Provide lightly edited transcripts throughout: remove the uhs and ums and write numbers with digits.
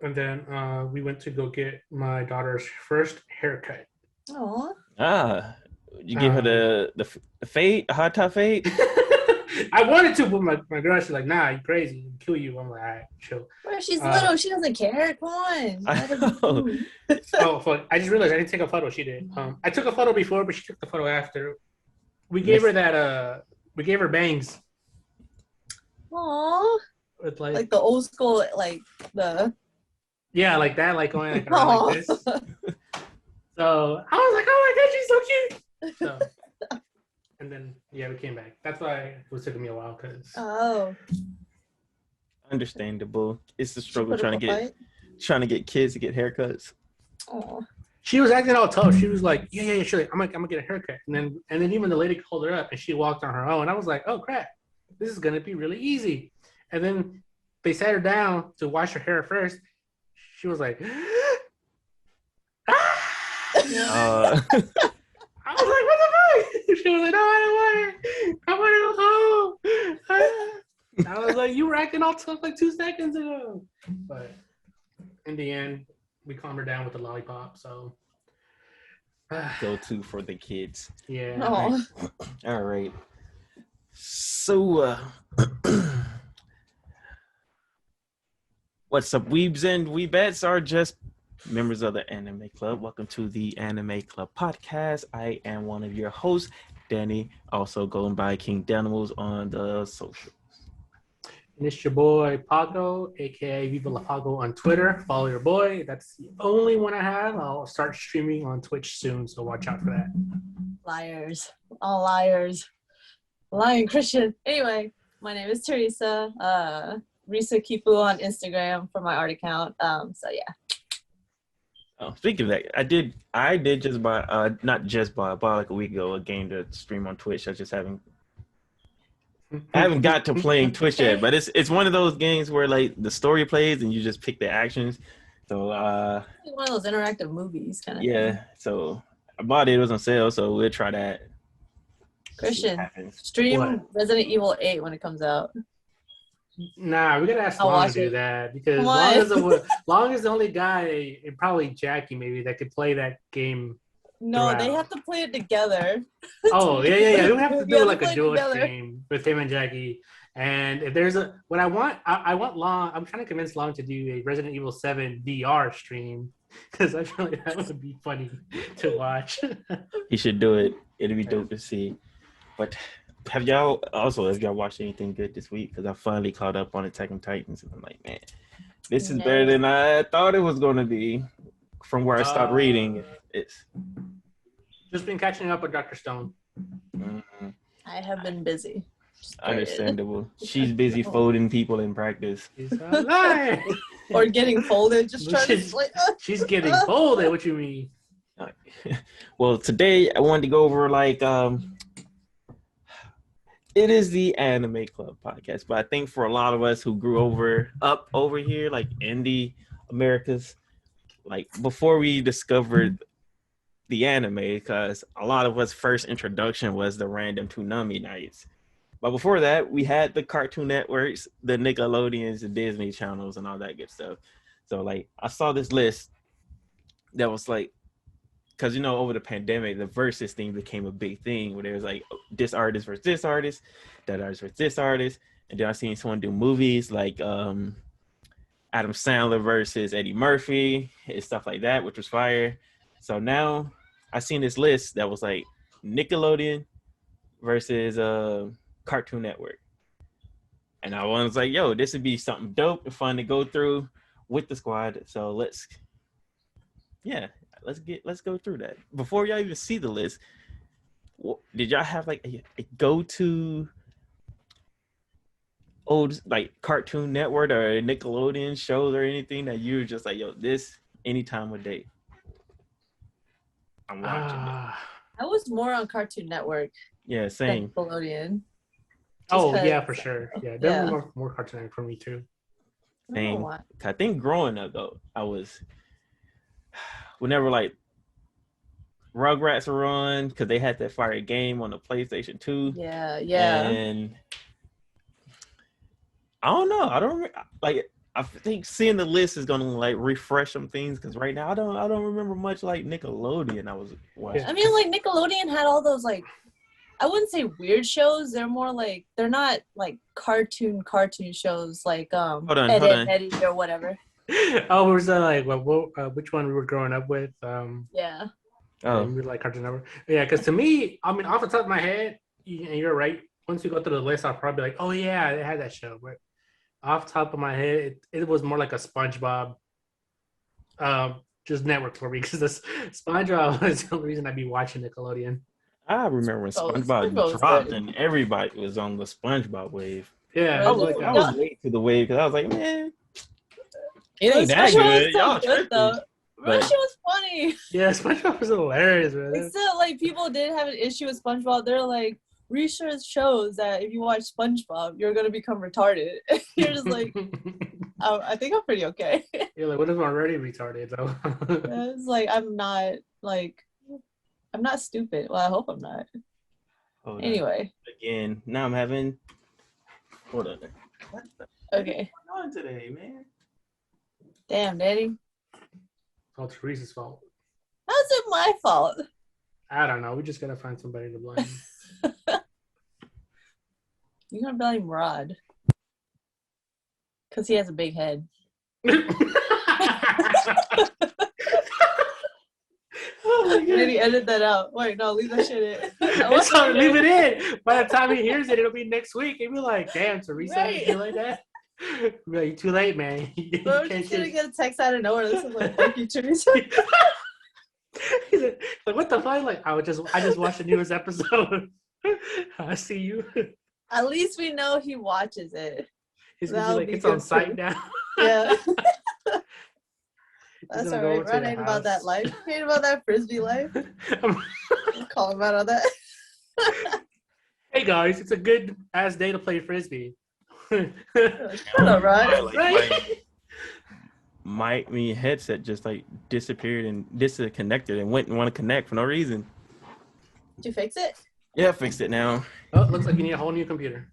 And then we went to go get my daughter's first haircut. Oh. You give her the fade, hot top fade. I wanted to, but my girl, she's like, nah, you crazy, I'll kill you. I'm like, all right, chill. Well, she's little. She doesn't care. Come on. I know. Oh, fuck. I just realized I didn't take a photo. She did. I took a photo before, but she took the photo after. We gave her that. We gave her bangs. Aww. With like the old school, like the. Yeah, like that, like going like around like this. So I was like, oh my god, she's so cute. So, and then yeah, we came back. That's why it was taking me a while because. Oh. Understandable. It's the struggle trying to get kids to get haircuts. Oh. She was acting all tough. She was like, yeah, sure. I'm gonna get a haircut. And then even the lady called her up and she walked on her own. And I was like, oh crap, this is gonna be really easy. And then they sat her down to wash her hair first. She was like, I was like, what the fuck? She was like, no, I don't want it. I want to go home. I was like, you were acting all tough like 2 seconds ago. But in the end, we calmed her down with the lollipop. So go to for the kids. Yeah. All right. So what's up, weebs and weebettes are just members of the Anime Club. Welcome to the Anime Club podcast. I am one of your hosts, Danny, also going by King Danimals on the socials. And it's your boy Pago, aka Viva La Pago on Twitter. Follow your boy. That's the only one I have. I'll start streaming on Twitch soon, so watch out for that. Liars. All liars. Lying Christian. Anyway, my name is Teresa. Risa Kipu on Instagram for my art account. So yeah. Oh, speaking of that, I did just buy not just buy about like a week ago a game to stream on Twitch. I haven't got to playing Twitch yet, but it's one of those games where like the story plays and you just pick the actions. So one of those interactive movies kind of thing. So I bought it. It was on sale, so we'll try that. Christian, stream Resident Evil 8 when it comes out. Nah, we gotta ask Long to do that because Long is the only guy, and probably Jackie maybe, that could play that game. No, they have to play it together. Oh yeah. We have to do like a duo stream with him and Jackie. And if there's I want Long. I'm trying to convince Long to do a Resident Evil 7 VR stream because I feel like that would be funny to watch. He should do it. It'd be dope to see. But have y'all watched anything good this week? Because I finally caught up on Attack on Titans, and I'm like, man, this is better than I thought it was going to be. From where I stopped reading, it's just been catching up with Dr. Stone. Mm-hmm. I have been busy. Understandable. She's busy folding people in practice. Or getting folded. Just trying to like. She's getting folded. What you mean? Well, today I wanted to go over it is the Anime Club podcast, but I think for a lot of us who grew up over here, like in the Americas, like before we discovered the anime, because a lot of us first introduction was the random Toonami nights. But before that, we had the Cartoon Networks, the Nickelodeons, the Disney channels, and all that good stuff. So like I saw this list that was like, because over the pandemic, the versus thing became a big thing where there was like this artist versus this artist, that artist versus this artist, and then I seen someone do movies like Adam Sandler versus Eddie Murphy and stuff like that, which was fire. So now I seen this list that was like Nickelodeon versus Cartoon Network, and I was like, yo, this would be something dope and fun to go through with the squad. So let's go through that. Before y'all even see the list, did y'all have like a go-to old like Cartoon Network or Nickelodeon shows or anything that you were just like, yo, this any time of day I'm watching it? I was more on Cartoon Network. Yeah, same. Nickelodeon. Yeah, for sure. Yeah, definitely more Cartoon Network for me too. Same. I think growing up though, I was whenever like Rugrats were on, because they had that fire game on the PlayStation 2. Yeah. And I don't know. I don't remember, like I think seeing the list is gonna like refresh some things because right now I don't remember much like Nickelodeon I was watching. I mean, like Nickelodeon had all those like, I wouldn't say weird shows. They're more like, they're not like cartoon shows like Hold on. Eddie or whatever. Oh, was that like which one we were growing up with? Yeah. Oh, we like Cartoon Network. Yeah, because to me, I mean, off the top of my head, and you're right. Once we go through the list, I'll probably be like, oh yeah, they had that show. But off the top of my head, it was more like a SpongeBob, just network for me because this SpongeBob was the only reason I'd be watching Nickelodeon. I remember when SpongeBob SpongeBob dropped was and everybody was on the SpongeBob wave. Yeah, I it was was, like, I was late to the wave because I was like, man, it But ain't that SpongeBob good. was so Y'all good, tripping. though. But- That shit was funny. yeah, SpongeBob was hilarious, man. Except like people did have an issue with SpongeBob. They're like, research shows that if you watch SpongeBob, you're gonna become retarded. You're just like, oh, I think I'm pretty okay. You're like, what if I'm already retarded though? It's like I'm not stupid. Well, I hope I'm not. Hold on. Anyway, Again, now I'm having. Hold on. What the okay. what's going on today, man? Damn, Daddy. It's all Teresa's fault. How's it my fault? I don't know. We just gotta find somebody to blame. You're gonna blame Rod. Because he has a big head. Oh my Did god. he edit that out? Wait, no, leave that shit in. It's all, leave it in. By the time he hears it, it'll be next week. He'll be like, damn, Teresa, Right. you feel like that? He'll be like, you're too late, man. You Bro, we're can't just gonna just- get a text out of nowhere. This is like, thank you, Teresa. He's like, what the fuck? Like, I just watched the newest episode. I see you. At least we know he watches it. He's gonna That'll be like, be it's on good site too. now. Yeah. He's That's gonna all go right. over to Rod your ain't about that house. life. He ain't about that frisbee life. I'll call him out on that. Hey guys, it's a good ass day to play frisbee. Shut up, Rod. Like, Right? my headset just like disappeared and disconnected and went and want to connect for no reason. Did you fix it? Yeah, I fixed it now. Oh, looks like you need a whole new computer.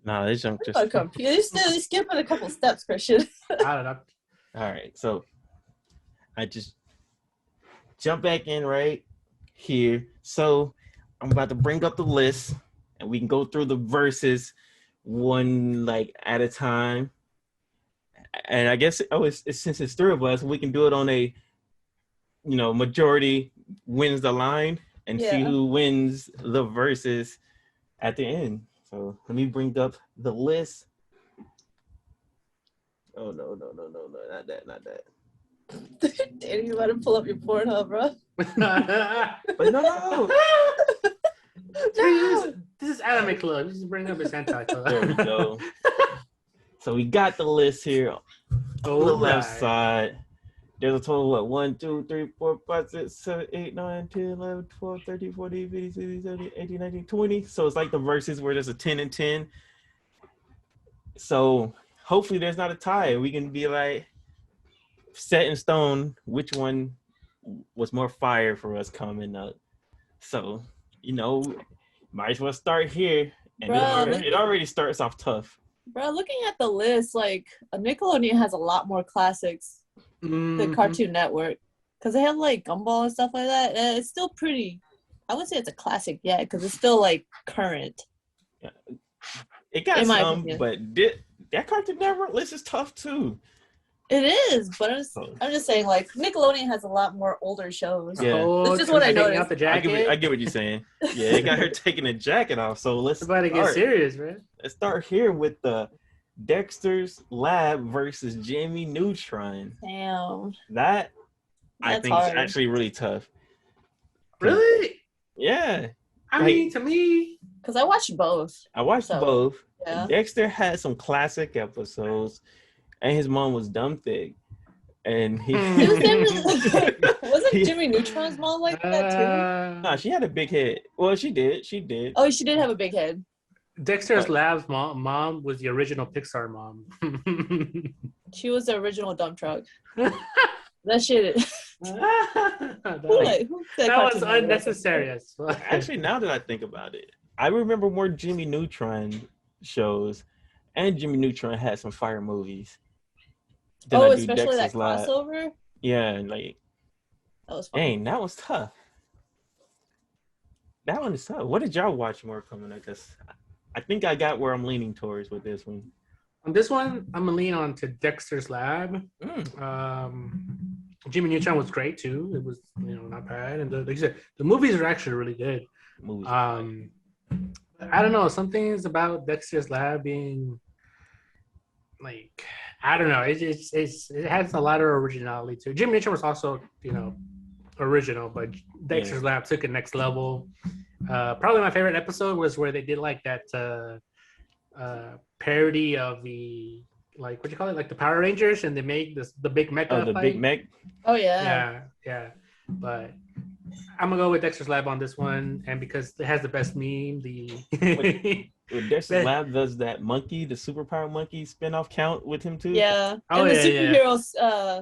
Nah, this junk just. Oh, computer. You're skipping a couple steps, Christian. I don't know. All right, so I just jump back in right here. So I'm about to bring up the list, and we can go through the verses one like at a time. And I guess since it's three of us, we can do it on a majority wins the line and see Yeah. who wins the verses at the end. So let me bring up the list. Oh no, not that. Danny, you better pull up your Pornhub, bro. But no. This is anime club. This is bring up his hentai club. There we go. So we got the list here on the left side. There's a total of 1, 2, 3, 4, 5, 6, 7, 8, 9, 10, 11, 12, 13, 14, 15, 16, 17, 18, 19, 20. So it's like the verses where there's a 10 and 10. So hopefully there's not a tie. We can be like set in stone which one was more fire for us coming up. So, might as well start here. And it already starts off tough. Bro, looking at the list, like Nickelodeon has a lot more classics than Cartoon Network. Because they have like Gumball and stuff like that. And it's still pretty, I wouldn't say it's a classic yet, because it's still like current. Yeah. It got In my some, opinion. but that Cartoon Network list is tough too. It is, but I'm just saying, like, Nickelodeon has a lot more older shows. Yeah. That's just what I Taking noticed. out the I jacket. get what you're saying. Yeah, it got her taking the jacket off. So let's It's about to get start. serious, man. Let's start here with the Dexter's Lab versus Jimmy Neutron. Damn. That I That's think hard. is actually really tough. Really? Yeah, I mean, to me, Because I watched both. I watched So, both. Yeah. Dexter had some classic episodes, and his mom was dumb thick, and he. It was never, wasn't He- Jimmy Neutron's mom like that too? Nah, she had a big head. Well, she did. Oh, she did have a big head. Dexter's Lab's mom was the original Pixar mom. She was the original dump truck. That shit. Who said that was Cartoon Network? unnecessary as fuck. Actually, now that I think about it, I remember more Jimmy Neutron shows, and Jimmy Neutron had some fire movies. Then I do especially Dexter's that Lab. crossover. Yeah, and like, That was fun. dang, that was tough. That one is tough. What did y'all watch more coming up? Because I think I got where I'm leaning towards with this one. On this one, I'm gonna lean on to Dexter's Lab. Jimmy Neutron was great too. It was not bad, and like you said, the movies are actually really good. Movies. I don't know. Some things about Dexter's Lab being like, I don't know. It has a lot of originality too. Jimmy Neutron was also original, but Dexter's Lab took it next level. Probably my favorite episode was where they did like that parody of the like what you call it, like the Power Rangers, and they make the big mecha. Oh, the fight. big mech. Oh yeah. Yeah. But I'm gonna go with Dexter's Lab on this one, and because it has the best meme, With Dexter's Lab does that monkey, the superpower monkey spinoff count with him too? Yeah. And the superheroes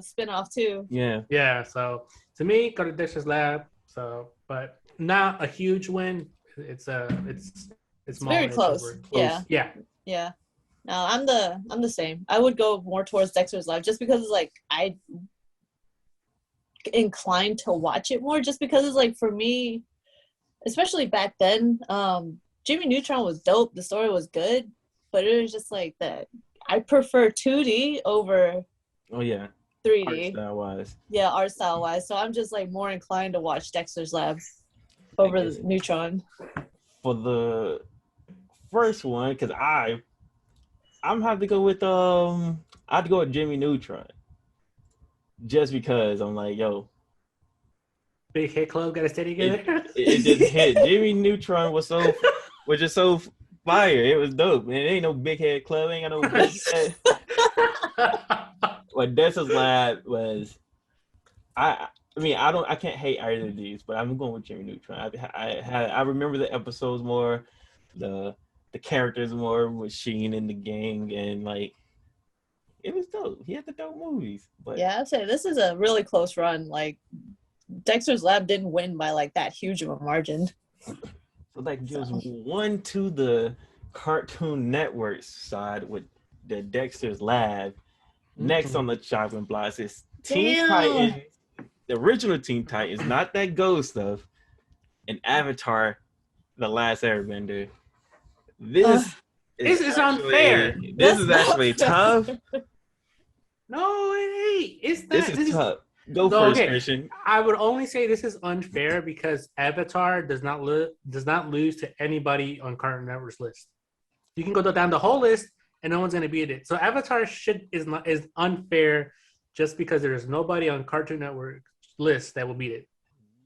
spinoff too. Yeah. Yeah. So to me, go to Dexter's Lab. So, but not a huge win. It's very close. Yeah. Yeah. No, I'm the same. I would go more towards Dexter's Lab just because it's like I inclined to watch it more just because it's like for me, especially back then, Jimmy Neutron was dope. The story was good, but it was just like that. I prefer 2D over 3D. Art style wise. Yeah, art style wise. So I'm just like more inclined to watch Dexter's Lab over Neutron. For the first one, because I'm have to go with I'd go with Jimmy Neutron. Just because I'm like, yo, Big Hit Club gotta stay together. It just hit. Jimmy Neutron was just so fire. It was dope. Man, it ain't no big head club. Ain't got no big head. What Dexter's Lab was, I can't hate either of these, but I'm going with Jimmy Neutron. I remember the episodes more, the characters more with Sheen and the gang, and like it was dope. He had the dope movies. But yeah, I'd say this is a really close run. Like Dexter's Lab didn't win by like that huge of a margin. So like just one to the Cartoon Network side with the Dexter's Lab. Next on the chopping blocks is Teen Titans, the original Teen Titans, not that Ghost stuff, and Avatar, The Last Airbender. This is unfair. This is actually tough. No, it ain't. It's not. This is tough. Go first, Christian. I would only say this is unfair because Avatar does not lose to anybody on Cartoon Network's list. You can go down the whole list, and no one's going to beat it. So Avatar is unfair just because there is nobody on Cartoon Network list that will beat it.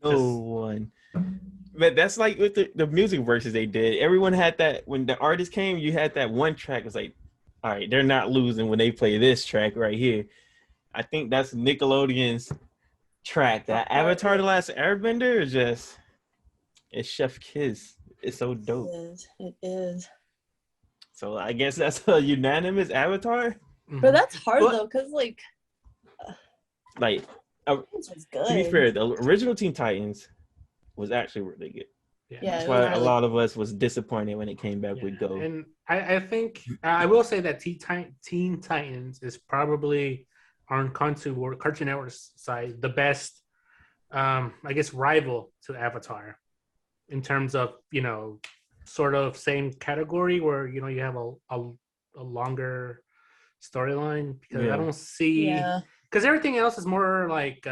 No one. But that's like with the music verses they did. Everyone had that when the artist came. You had that one track. It was like, all right, they're not losing when they play this track right here. I think that's Nickelodeon's track. That Avatar: The Last Airbender is it's Chef Kiss. It's so dope. It is. So I guess that's a unanimous Avatar. But that's hard though, because like was good. To be fair, the original Teen Titans was actually really good. Yeah, that's why a lot of us was disappointed when it came back with Go. And I think I will say that Teen Titans is probably on Cartoon Network's side the best, I guess, rival to Avatar in terms of sort of same category where you have a longer storyline because I don't see because everything else is more like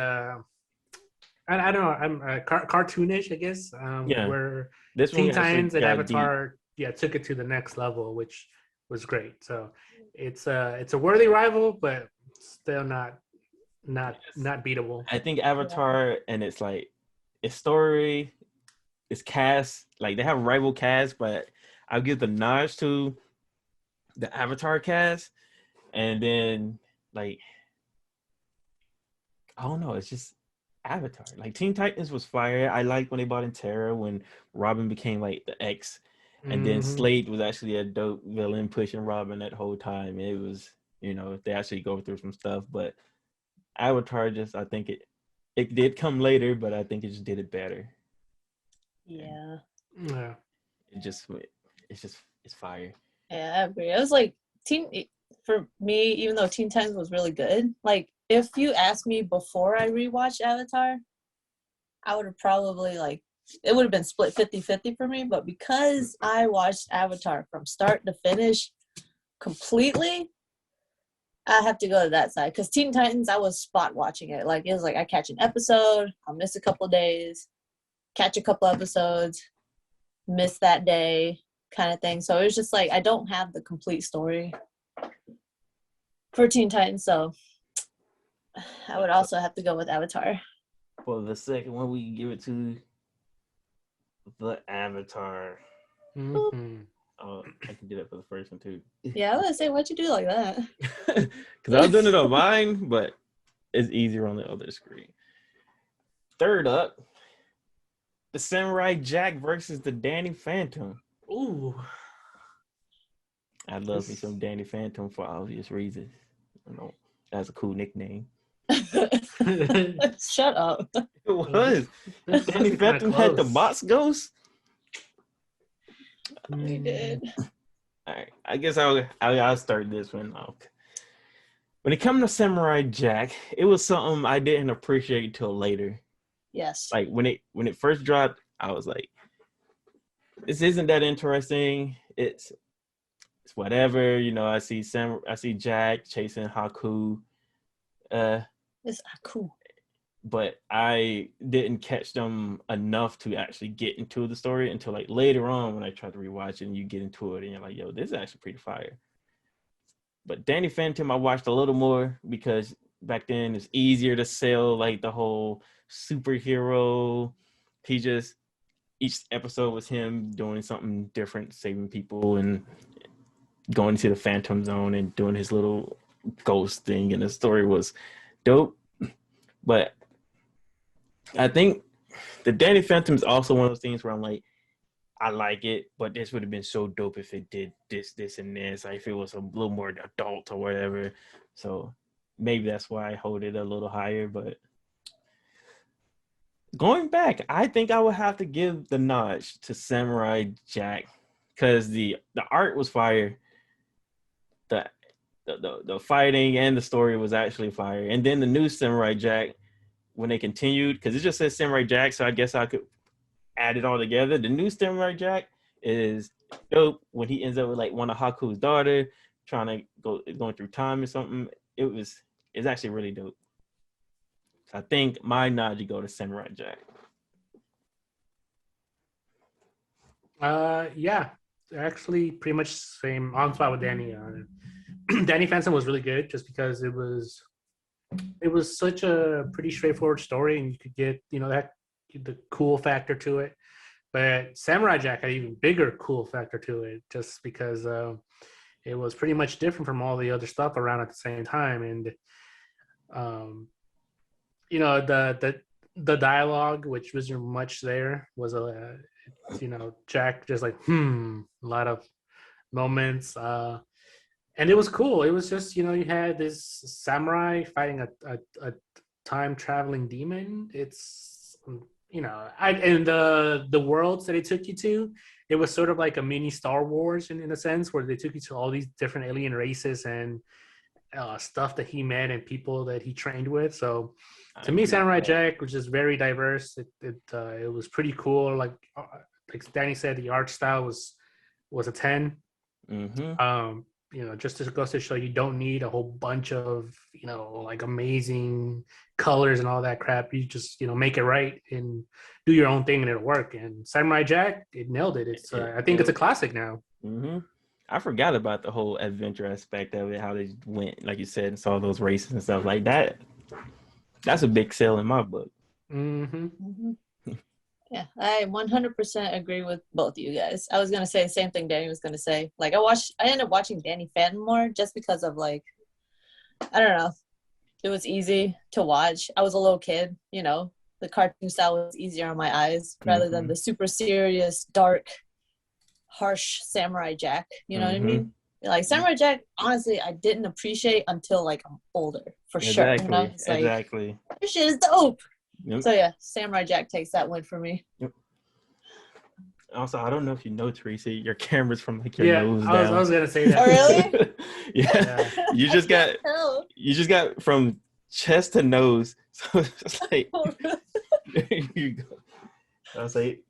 I don't know. I'm cartoonish, I guess. Where this Teen Titans and Avatar, took it to the next level, which was great. So it's a worthy rival, but still not beatable. I think Avatar and its story, its cast, like they have rival cast, but I'll give the nod to the Avatar cast, and then like I don't know, it's just Avatar. Like Teen Titans was fire. I liked when they brought in Terra when Robin became like the X, and then Slade was actually a dope villain pushing Robin that whole time. It was they actually go through some stuff, but Avatar I think it did come later, but I think it just did it better. Yeah. Yeah. It's fire. Yeah, I agree. I was like for me, even though Teen Titans was really good, like if you asked me before I rewatched Avatar, I would have probably like it would have been split 50-50 for me, but because I watched Avatar from start to finish completely, I have to go to that side. Because Teen Titans, I was spot watching it. Like it was like I catch an episode, I'll miss a couple of days, catch a couple episodes, miss that day kind of thing. So it was just like I don't have the complete story for Teen Titans, so I would also have to go with Avatar. For the second one, we can give it to the Avatar. Mm-hmm. Oh, I can do that for the first one too. Yeah, I was gonna say, why'd you do like that? Because I was doing it on mine, but it's easier on the other screen. Third up, the Samurai Jack versus the Danny Phantom. Ooh. I love me some Danny Phantom for obvious reasons. You know, that's a cool nickname. Shut up. It was. Danny Phantom had the box ghost. We did. All right, I guess I'll start this one off. When it comes to Samurai Jack, it was something I didn't appreciate till later. Yes. Like when it first dropped, I was like, "This isn't that interesting. It's whatever." You know, I see Jack chasing Haku. It's cool. But I didn't catch them enough to actually get into the story until like later on when I tried to rewatch it and you get into it and you're like, yo, this is actually pretty fire. But Danny Phantom, I watched a little more because back then it's easier to sell like the whole superhero. Each episode was him doing something different, saving people and going to the Phantom Zone and doing his little ghost thing. And the story was dope. But I think the Danny Phantom is also one of those things where I'm like, I like it, but this would have been so dope if it did this, and this. Like if it was a little more adult or whatever. So maybe that's why I hold it a little higher. But going back, I think I would have to give the nod to Samurai Jack because the art was fire. The fighting and the story was actually fire. And then the new Samurai Jack, when they continued, because it just says Samurai Jack, so I guess I could add it all together. The new Samurai Jack is dope when he ends up with like one of Haku's daughter going through time or something. It's actually really dope. So I think my nod to go to Samurai Jack. Yeah, actually pretty much same on spot with Danny. Danny Phantom was really good just because it was such a pretty straightforward story and you could get, that the cool factor to it. But Samurai Jack had even bigger cool factor to it just because it was pretty much different from all the other stuff around at the same time. And the dialogue, which wasn't much there, was Jack just like a lot of moments. And it was cool. It was just, you had this samurai fighting a time traveling demon. It's, and the worlds that it took you to, it was sort of like a mini Star Wars in a sense, where they took you to all these different alien races and stuff that he met and people that he trained with. So to me, Samurai Jack was just very diverse. It was pretty cool. Like Danny said, the art style was a 10. Mm-hmm. Just to go to show you don't need a whole bunch of, like amazing colors and all that crap. You just, make it right and do your own thing and it'll work. And Samurai Jack, it nailed it. It's I think it's a classic now. Mm-hmm. I forgot about the whole adventure aspect of it, how they went, like you said, and saw those races and stuff like that. That's a big sell in my book. Mm-hmm. Mm-hmm. Yeah, I 100% agree with both of you guys. I was going to say the same thing Danny was going to say. Like, I ended up watching Danny Phantom more just because of, like, I don't know. It was easy to watch. I was a little kid, The cartoon style was easier on my eyes rather than the super serious, dark, harsh Samurai Jack. You know what I mean? Like, Samurai Jack, honestly, I didn't appreciate until, like, I'm older, for sure. It's like, exactly. This shit is dope. Yep. So yeah, Samurai Jack takes that win for me. Yep. Also, I don't know if you know, Teresa, your camera's from like your nose I down. was gonna say that. Oh, really? Yeah. You just got from chest to nose. So it's like there you go. I was like,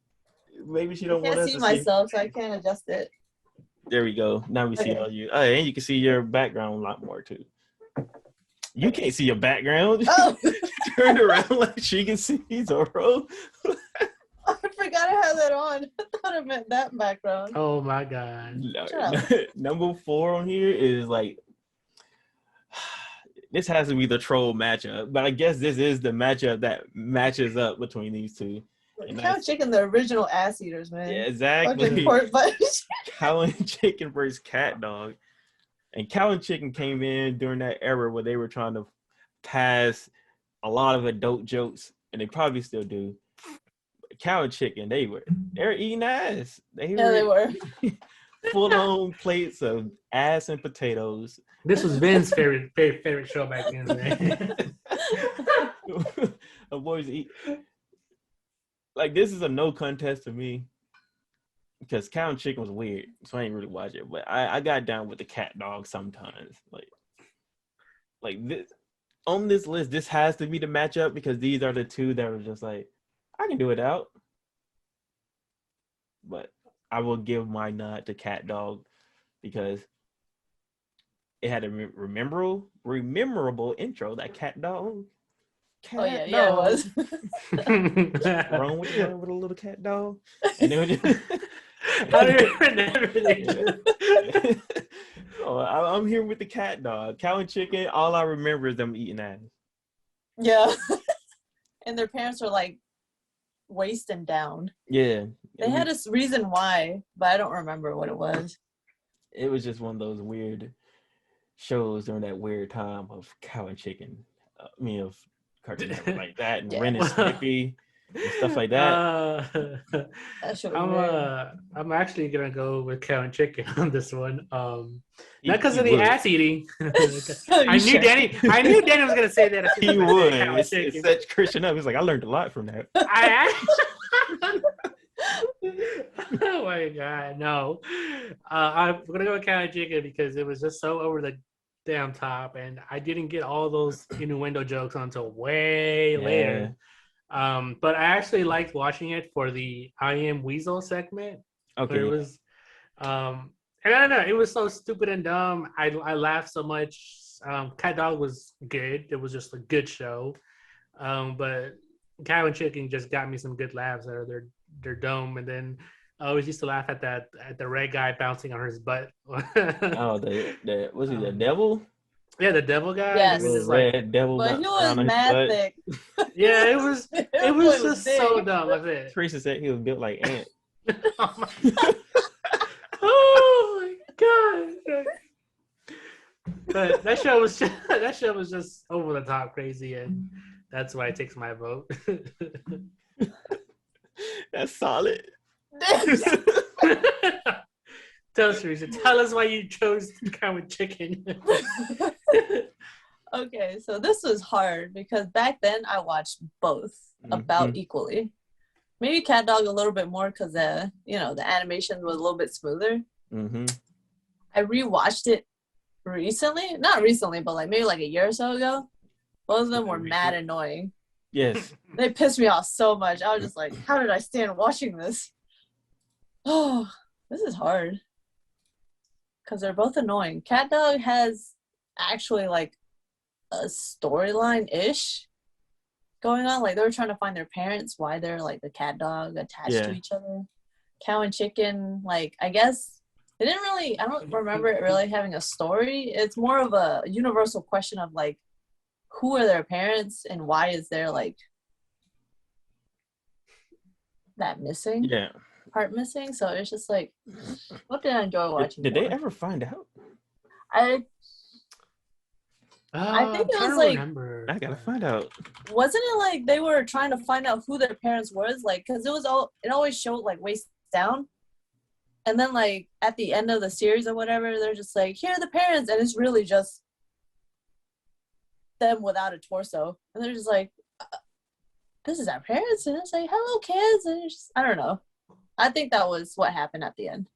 maybe she don't I want can't us see to myself, so I can't adjust it. There we go. Now we see Okay. all you. Oh, and you can see your background a lot more too. You can't see your background. Oh, Turn around like she can see Zoro. I forgot I had that on. I thought it meant that background. Oh my god. Number 4 on here is like this has to be the troll matchup, but I guess this is the matchup that matches up between these two. Cow and Chicken, the original ass eaters, man. Yeah, exactly. Cow and Chicken versus Cat Dog. And Cow and Chicken came in during that era where they were trying to pass a lot of adult jokes, and they probably still do. Cow and Chicken, they were eating ass. They were full-on plates of ass and potatoes. This was Vin's favorite show back then, man. Boys eat. Like, this is a no contest to me because Cow and Chicken was weird, so I ain't really watch it. But I got down with the Cat Dog sometimes. Like this on this list, this has to be the matchup because these are the two that were just like, I can do it out. But I will give my nod to Cat Dog because it had a memorable intro. That Cat Dog. Cat Dog. It was. Wrong with a little cat dog. And then I'm here with the Cat Dog. Cow and Chicken, all I remember is them eating ass. Yeah. And their parents were like wasting down. Yeah. They had a reason why, but I don't remember what it was. It was just one of those weird shows during that weird time of Cow and Chicken. Of Cartoon Network like that, and Ren and Snippy and stuff like that. I'm actually gonna go with Cow and Chicken on this one. Not because of the ass eating. I knew Danny was gonna say that. He would. It set Christian up. He's like, I learned a lot from that. Oh my god, no! I'm gonna go with Cow and Chicken because it was just so over the damn top, and I didn't get all those innuendo jokes until way later. But I actually liked watching it for the I Am Weasel segment. Okay, it was, and I don't know, it was so stupid and dumb. I laughed so much. Cat Dog was good. It was just a good show. But Cow and Chicken just got me some good laughs. They're dumb, and then I always used to laugh at the red guy bouncing on his butt. Was he the devil? Yeah, the devil guy. Yes. He was red devil. But he was mad thick. Yeah, it was just so dumb. That's it. Teresa said he was built like Ant. Oh my god! But that show was just over the top crazy, and that's why it takes my vote. That's solid. Tell us, Teresa. Tell us why you chose Cow and Chicken. Okay, so this was hard because back then I watched both about equally. Maybe Cat Dog a little bit more because the animation was a little bit smoother. Mm-hmm. I rewatched it recently, not recently, but like maybe like a year or so ago. Both of them were mad annoying. Yes. They pissed me off so much. I was just like, how did I stand watching this? Oh, this is hard. Because they're both annoying. Cat Dog has actually like a storyline-ish going on. Like they were trying to find their parents, why they're like the cat dog attached to each other. Cow and Chicken, like I guess they didn't really, I don't remember it really having a story. It's more of a universal question of like, who are their parents and why is there like that missing part missing? So it's just like, what did I enjoy watching? Did they ever find out? I think it was like, I gotta find out. Wasn't it like they were trying to find out who their parents was? Like, because it always showed like waist down, and then like at the end of the series or whatever, they're just like, here are the parents, and it's really just them without a torso, and they're just like, this is our parents, and it's like, hello kids, and it's just, I don't know. I think that was what happened at the end,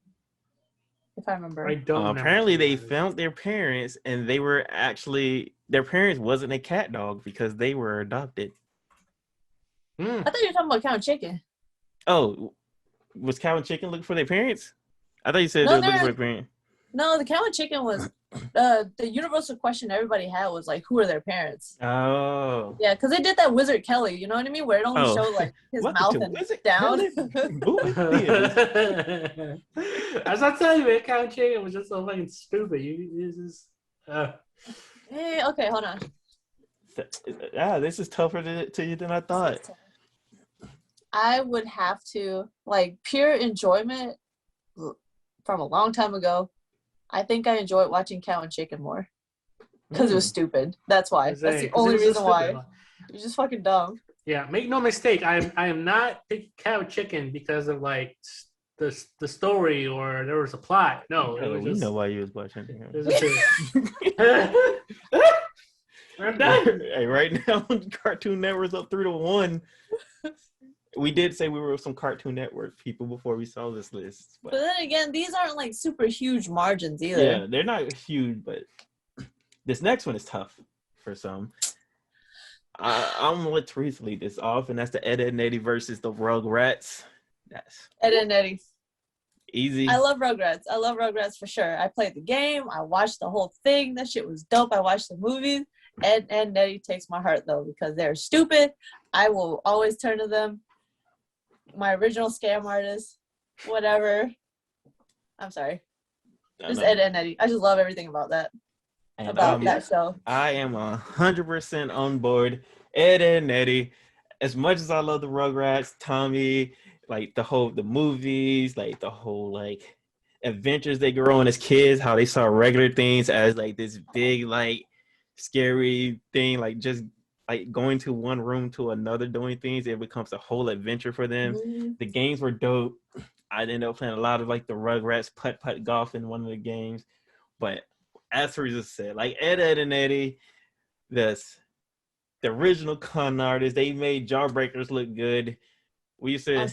if I remember. I don't know. Apparently, they found their parents, and they were actually their parents wasn't a cat dog because they were adopted. I thought you were talking about Cow and Chicken. Oh, was Cow and Chicken looking for their parents? I thought you said No, they were looking for their parents. No, the Cow and Chicken was the universal question everybody had was like, who are their parents? Oh. Yeah, because they did that Wizard Kelly, you know what I mean? Where it only showed like his mouth and down. I was not telling you, man. Cow and Chicken was just so fucking stupid. This is. Hey, okay, hold on. Yeah, this is tougher to you than I thought. I would have to like pure enjoyment from a long time ago. I think I enjoyed watching Cow and Chicken more because it was stupid. That's why. That's the only reason why. It was just fucking dumb. Yeah, make no mistake. I am not picking Cow and Chicken because of like the story or there was a plot. No, it was we just, know why you was watching. I'm done. Hey, right now, Cartoon Network's up 3-1. We did say we were some Cartoon Network people before we saw this list. But then again, these aren't like super huge margins either. Yeah, they're not huge, but this next one is tough for some. I'm gonna let Teresa lead this off, and that's the Ed, Edd and Eddy versus the Rugrats. That's Ed and Eddy. Easy. I love Rugrats for sure. I played the game. I watched the whole thing. That shit was dope. I watched the movies. Ed and Eddy takes my heart though because they're stupid. I will always turn to them. My original scam artist, whatever. I'm sorry. Just Ed and Eddy. I just love everything about that. And about that show. I am 100% on board. Ed and Eddy. As much as I love the Rugrats, Tommy, like the movies, like the whole like adventures they go on as kids, how they saw regular things as like this big like scary thing, like just like going to one room to another doing things, it becomes a whole adventure for them. Mm-hmm. The games were dope. I ended up playing a lot of like the Rugrats putt golf in one of the games. But as Teresa said, like Ed and Eddy, the original con artists, they made Jawbreakers look good. We used to I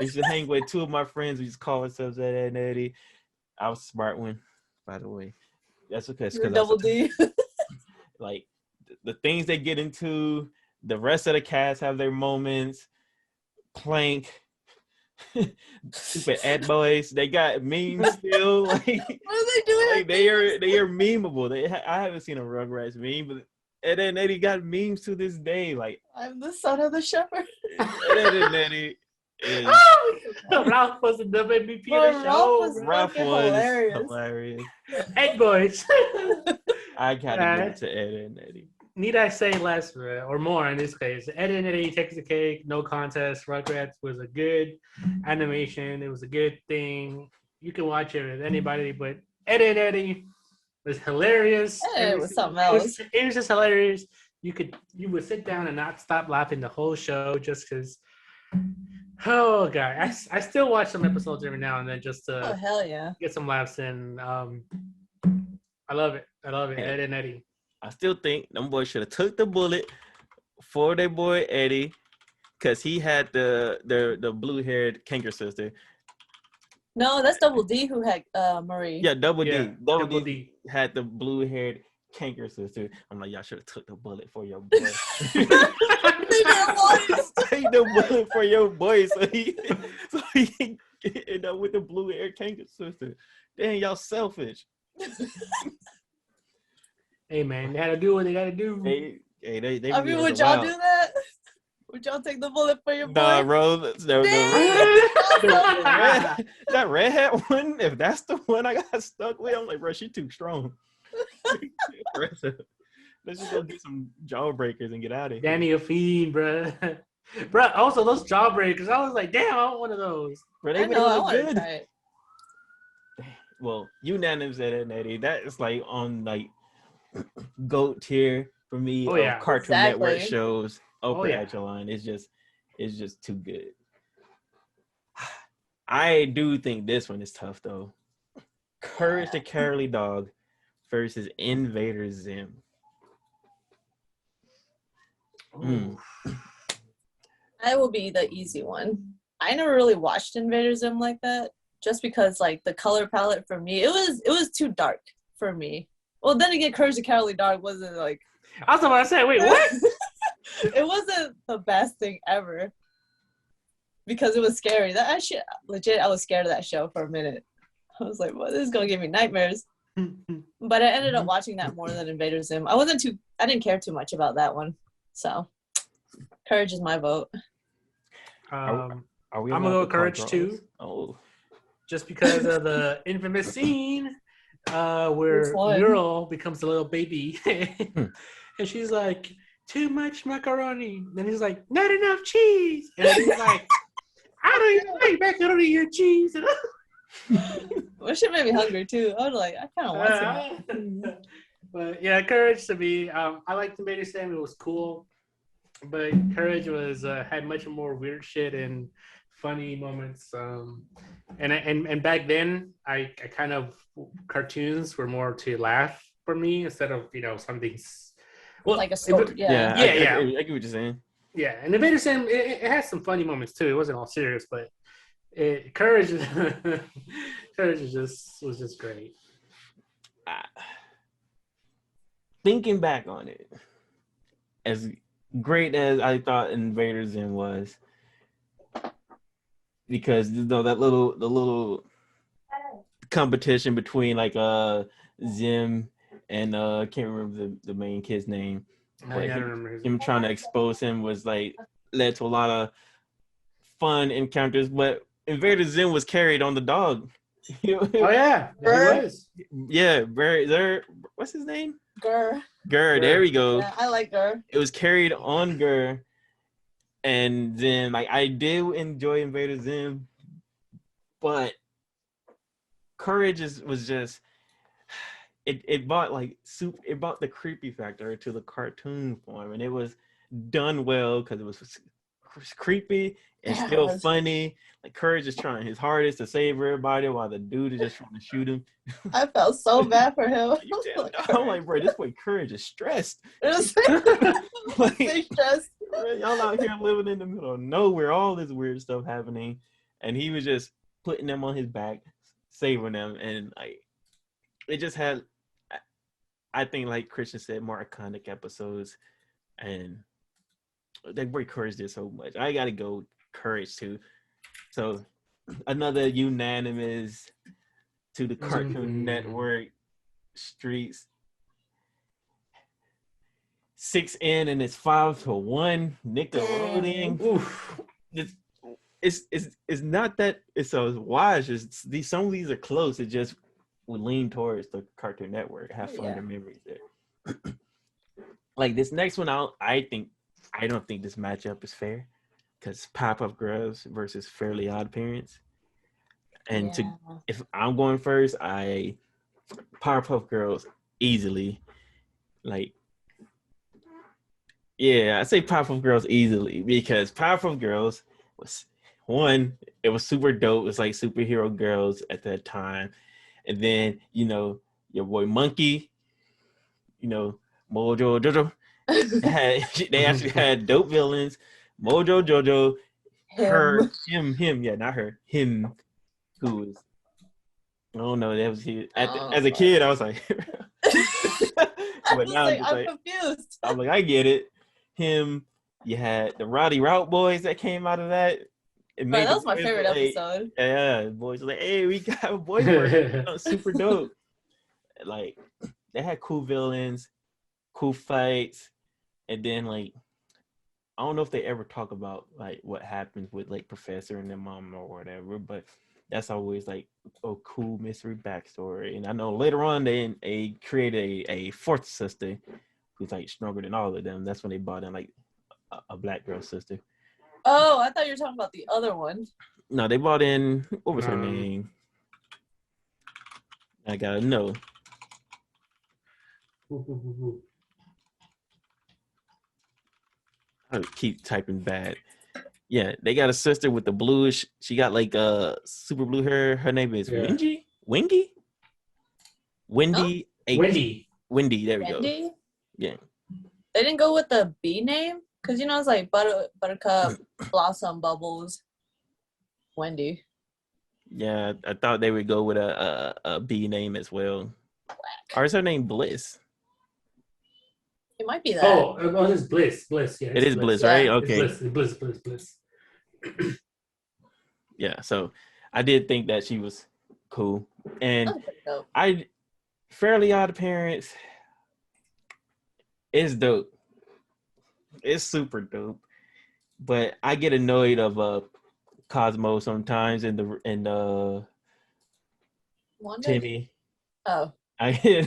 used to hang with two of my friends. We used to call ourselves Ed and Eddy. I was a smart one, by the way. That's okay. Because Double D. Like the things they get into, the rest of the cast have their moments. Plank, stupid Ed boys, they got memes still. Like, what are they doing? Like, they are memeable. I haven't seen a Rugrats meme, but Ed and Eddy got memes to this day. Like, I'm the son of the shepherd. Ed and Eddy is Ralph was the MVP of the show. Ralph was hilarious. Ed boys. I gotta give it to Ed and Eddy. Need I say less or more in this case? Ed and Eddy takes the cake, no contest. Rugrats was a good animation. It was a good thing. You can watch it with anybody, but Ed and Eddy was hilarious. It was something else. It was just hilarious. You would sit down and not stop laughing the whole show just because. Oh god, I still watch some episodes every now and then just to hell yeah get some laughs in. I love it. Ed and Eddy. I still think them boys should have took the bullet for their boy Eddie, because he had the blue-haired kangaroo sister. No, that's Double D who had Marie. Yeah, Double D. Double D had the blue-haired kangaroo sister. I'm like, y'all should have took the bullet for your boy. They didn't want to take the bullet for your boy so he can end up with the blue-haired kangaroo sister. Damn, y'all selfish. Hey man, they had to do what they gotta do. They I mean, would y'all do that? Would y'all take the bullet for your boy? Nah, bro. That redhead one, if that's the one I got stuck with, I'm like, bro, she too strong. Let's just go get some Jawbreakers and get out of here. Danny a fiend, bro. Bro, also those Jawbreakers, I was like, damn, I want one of those. Bro, they look good. Well, unanimous Ed and Eddy. That is like on like GOAT tier for me of Cartoon Network shows. Upper echelon. It's just too good. I do think this one is tough though. Courage the Cowardly Dog versus Invader Zim. That will be the easy one. I never really watched Invader Zim like that, just because like the color palette for me, it was too dark for me. Well, then again, Courage the Cowardly Dog wasn't like. I was about to say, wait, what? It wasn't the best thing ever because it was scary. That shit, legit, I was scared of that show for a minute. I was like, "Well, this is gonna give me nightmares." But I ended up watching that more than Invader Zim. I didn't care too much about that one. So, Courage is my vote. Are we I'm gonna go with Courage too. Oh, just because of the infamous scene where Muriel becomes a little baby, and she's like, "Too much macaroni." Then he's like, "Not enough cheese." And he's like, "I don't even like macaroni or cheese." Well, shit made me hungry too. I was like, I kind of want some. But yeah, Courage to me. I liked the Invader Zim. It was cool, but Courage was had much more weird shit and funny moments. And back then, I kind of cartoons were more to laugh for me instead of something. Well, like a story. yeah. I get what you're saying. Yeah, and Invader Zim it has some funny moments too. It wasn't all serious, but Courage was just great. Thinking back on it, as great as I thought Invader Zim was, because the little competition between like Zim and I can't remember the main kid's name. But I don't remember his him name. trying to expose him was like led to a lot of fun encounters, but Invader Zim was carried on the dog. Oh yeah, Bird. was. Yeah, Bird. What's his name? Gur. There we go. Yeah, I like Gur. It was carried on Gur, and then like I did enjoy Invader Zim, but Courage was just it brought the creepy factor to the cartoon form, and it was done well because it was creepy and still funny. Like Courage is trying his hardest to save everybody while the dude is just trying to shoot him. I felt so bad for him. I'm like, bro, this boy Courage is stressed. Like, stressed. Y'all out here living in the middle of nowhere, all this weird stuff happening, and he was just putting them on his back, saving them, and like it just had, I think, like Christian said, more iconic episodes, and they break Courage did so much. I gotta go Courage too. So another unanimous to the Cartoon Network streets. 6-in and it's 5-1 Nickelodeon. Oof. It's not that it's so wise. Some of these are close. It just would lean towards the Cartoon Network. Have fun memories there. Like this next one, I don't think this matchup is fair because Pop-Up Girls versus Fairly Oddparents. And if I'm going first, Powerpuff Girls easily. Like, yeah, I say Powerpuff Girls easily because Powerpuff Girls was it was super dope. It was like superhero girls at that time. And then, your boy Monkey, Mojo Jojo. They actually had dope villains. Mojo Jojo, him, who was, I don't know, that was his. As a kid, I was like, but now I'm confused. I'm like, I get it. Him, you had the Rowdy Route Boys that came out of that. Right, that was my favorite episode. Yeah, boys were like, hey, we got a boy super dope. Like, they had cool villains, cool fights, and then like, I don't know if they ever talk about like what happens with like Professor and their mom or whatever, but that's always like a cool mystery backstory. And I know later on they created a fourth sister who's like stronger than all of them. That's when they brought in like a black girl sister. Oh, I thought you were talking about the other one. No, they brought in, what was her name? I gotta know. I keep typing bad. Yeah, they got a sister with the bluish. She got like super blue hair. Her name is Wingy? Wingy? Wendy. No? Wendy. There we go. Yeah. They didn't go with the B name because it's like Buttercup, Blossom, Bubbles. Wendy. Yeah, I thought they would go with a B name as well. Or is her name Bliss? It might be that. Oh, it's Bliss. Bliss, yeah. It is Bliss, Yeah. right? It's Okay. Bliss. Yeah, so I did think that she was cool. And Fairly Odd Parents is dope. It's super dope. But I get annoyed of Cosmo sometimes and Timmy. Oh. You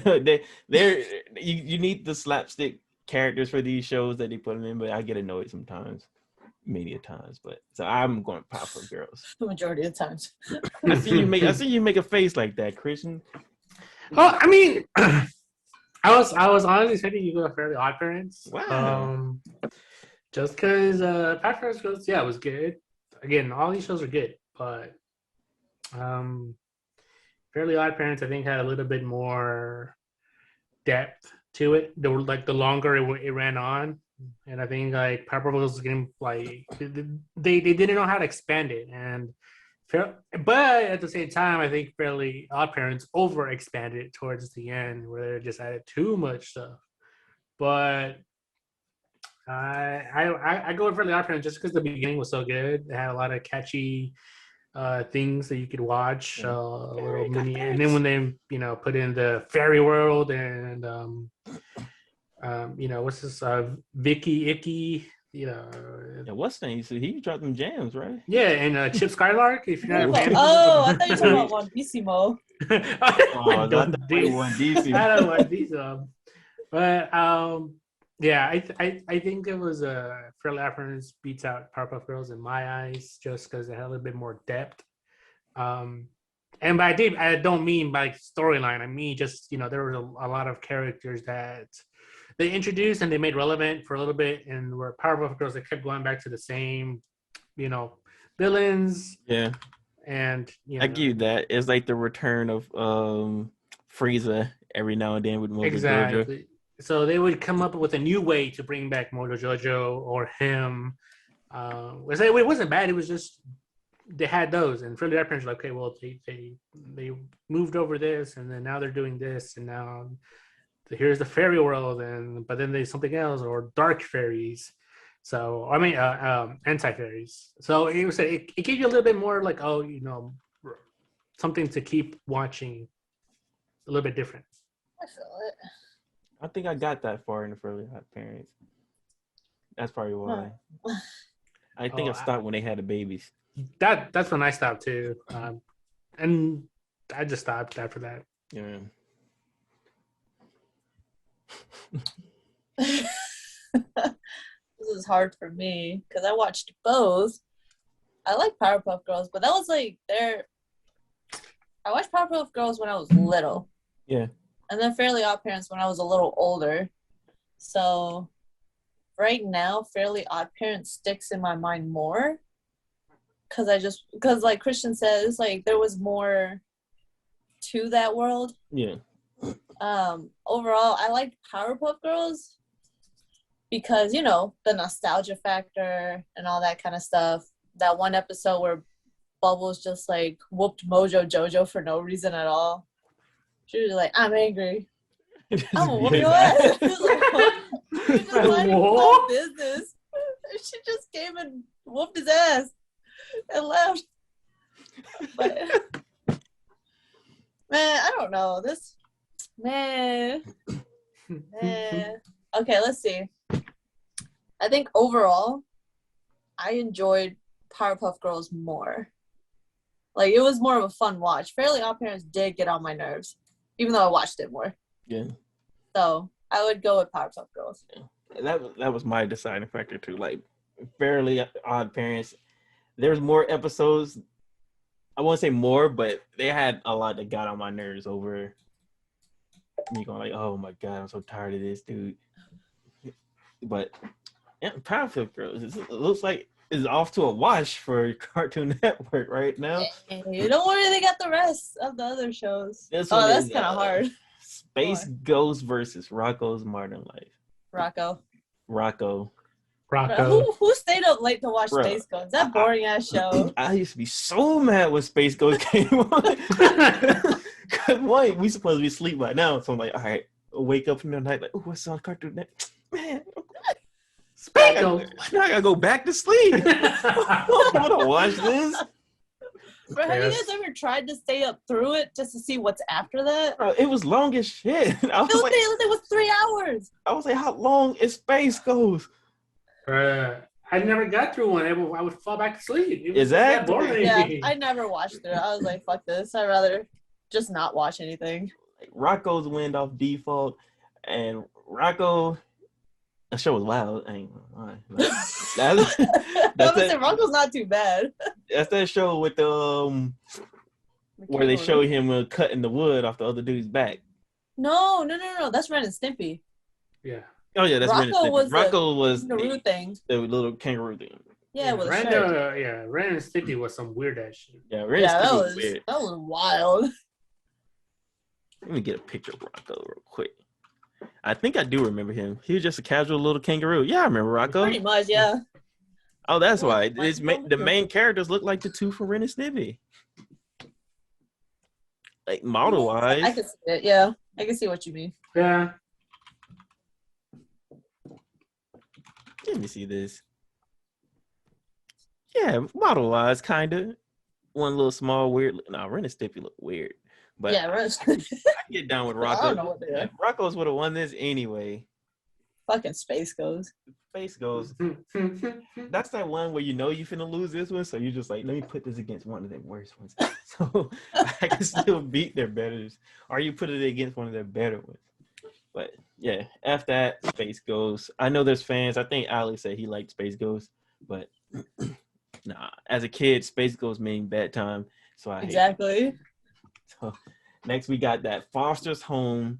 need the slapstick characters for these shows that they put them in, but I get annoyed sometimes, many a times. But so I'm going Powerpuff Girls. The majority of the times. I see you make a face like that, Christian. Well, I mean, I was honestly expecting you to go Fairly Odd Parents. Wow. Just because Powerpuff Girls, yeah, it was good. Again, all these shows are good, but Fairly Odd Parents, I think, had a little bit more depth to it. They were like the longer it ran on, and I think like Powerpuff Girls was getting like they didn't know how to expand it, but at the same time, I think Fairly Odd Parents over expanded towards the end, where they just added too much stuff. But I go with Fairly Odd Parents just because the beginning was so good. It had a lot of catchy things that you could watch, little mini, and then when they put in the fairy world and what's this Vicky Icky, Yeah, what's the name? So he dropped them jams, right? Yeah, and Chip Skylark. If you're not a fan, I thought you were talking about One Piecemo. I don't want these. But yeah, I think it was Fairly Odd Parents beats out Powerpuff Girls in my eyes, just because it had a little bit more depth. And I don't mean by storyline. I mean just there were a lot of characters that they introduced and they made relevant for a little bit, and where Powerpuff Girls they kept going back to the same, villains. Yeah, and I give you that. It's like the return of Frieza every now and then with Mojo exactly. Jojo. So they would come up with a new way to bring back Mojo Jojo or him. It wasn't bad. It was just they had those, and Fairly Odd Parents were like, okay, well they moved over this, and then now they're doing this, and now here's the fairy world, but then there's something else or dark fairies. So I mean, anti fairies. So it gave you a little bit more like something to keep watching, a little bit different. I feel it. I think I got that far in the Fairly Odd Parents. That's probably why. I think I stopped when they had the babies. That's when I stopped too, and I just stopped after that. Yeah. This is hard for me because I watched both. I like Powerpuff Girls, but that was like I watched Powerpuff Girls when I was little. Yeah. And then Fairly Odd Parents when I was a little older. So right now, Fairly Odd Parents sticks in my mind more. Because like Christian says, like there was more to that world. Yeah. Overall, I liked Powerpuff Girls because, the nostalgia factor and all that kind of stuff. That one episode where Bubbles just like whooped Mojo Jojo for no reason at all. She was like, I'm angry. I'm gonna whoop your ass. She was just minding his own business. She just came and whooped his ass and left. But man, I don't know. Man. Okay, let's see. I think overall, I enjoyed Powerpuff Girls more. Like, it was more of a fun watch. Fairly Odd Parents did get on my nerves, even though I watched it more. Yeah. So, I would go with Powerpuff Girls. Yeah. That was my deciding factor, too. Like, Fairly Odd Parents, there's more episodes. I won't say more, but they had a lot that got on my nerves over me going like, oh, my God, I'm so tired of this, dude. But, yeah, Powerpuff Girls, it looks like is off to a wash for Cartoon Network right now. Hey, don't worry, they got the rest of the other shows. That's kind of hard. Space Ghost versus Rocko's Modern Life. Rocco. Rocco. Who stayed up late to watch Bruh. Space Ghost? That boring ass show. I used to be so mad when Space Ghost came on. Cause one, we supposed to be asleep by now, so I'm like, all right, I'll wake up in the night like, oh, what's on Cartoon Network? Man, Space Ghost. now I gotta go back to sleep. I don't want to watch this. Bro, have you guys ever tried to stay up through it just to see what's after that? Bro, it was long as shit. It was 3 hours. I was like, how long is Space Ghost? I never got through one. I would fall back to sleep. It was Exactly. that boring. Yeah, I never watched it. I was like, fuck this. I'd rather just not watch anything. Like, Rocco's went off default, and Rocco, the show was wild. I ain't gonna lie. That's Rocco's not too bad. That's that show with the where they show him cutting the wood off the other dude's back. No. That's Ren and Stimpy. Yeah. Oh yeah, that's Rocco was kangaroo thing. The little kangaroo thing. Yeah, with Ren and Stimpy was some weird ass shit. Yeah, Ren and Stimpy was weird. That was wild. Let me get a picture of Rocco real quick. I think I do remember him. He was just a casual little kangaroo. Yeah, I remember Rocco. Pretty much, yeah. Oh, that's why. The main characters look like the two from Ren and Stimpy. Like model wise. I can see it, yeah. I can see what you mean. Yeah. Let me see this. Yeah, model wise, kind of. One little small weird. No, Ren and Stimpy look weird. But yeah, I get down with Rocco. I don't know what they are. Rocco's would have won this anyway. Fucking Space Ghost. Space Ghost. That's that one where you know you finna lose this one, so you're just like, let me put this against one of their worst ones, so I can still beat their betters. Or you put it against one of their better ones. But yeah, after that, Space Ghost. I know there's fans. I think Alex said he liked Space Ghost, but nah. As a kid, Space Ghost mean bedtime, so I hate it. So next we got that Foster's Home,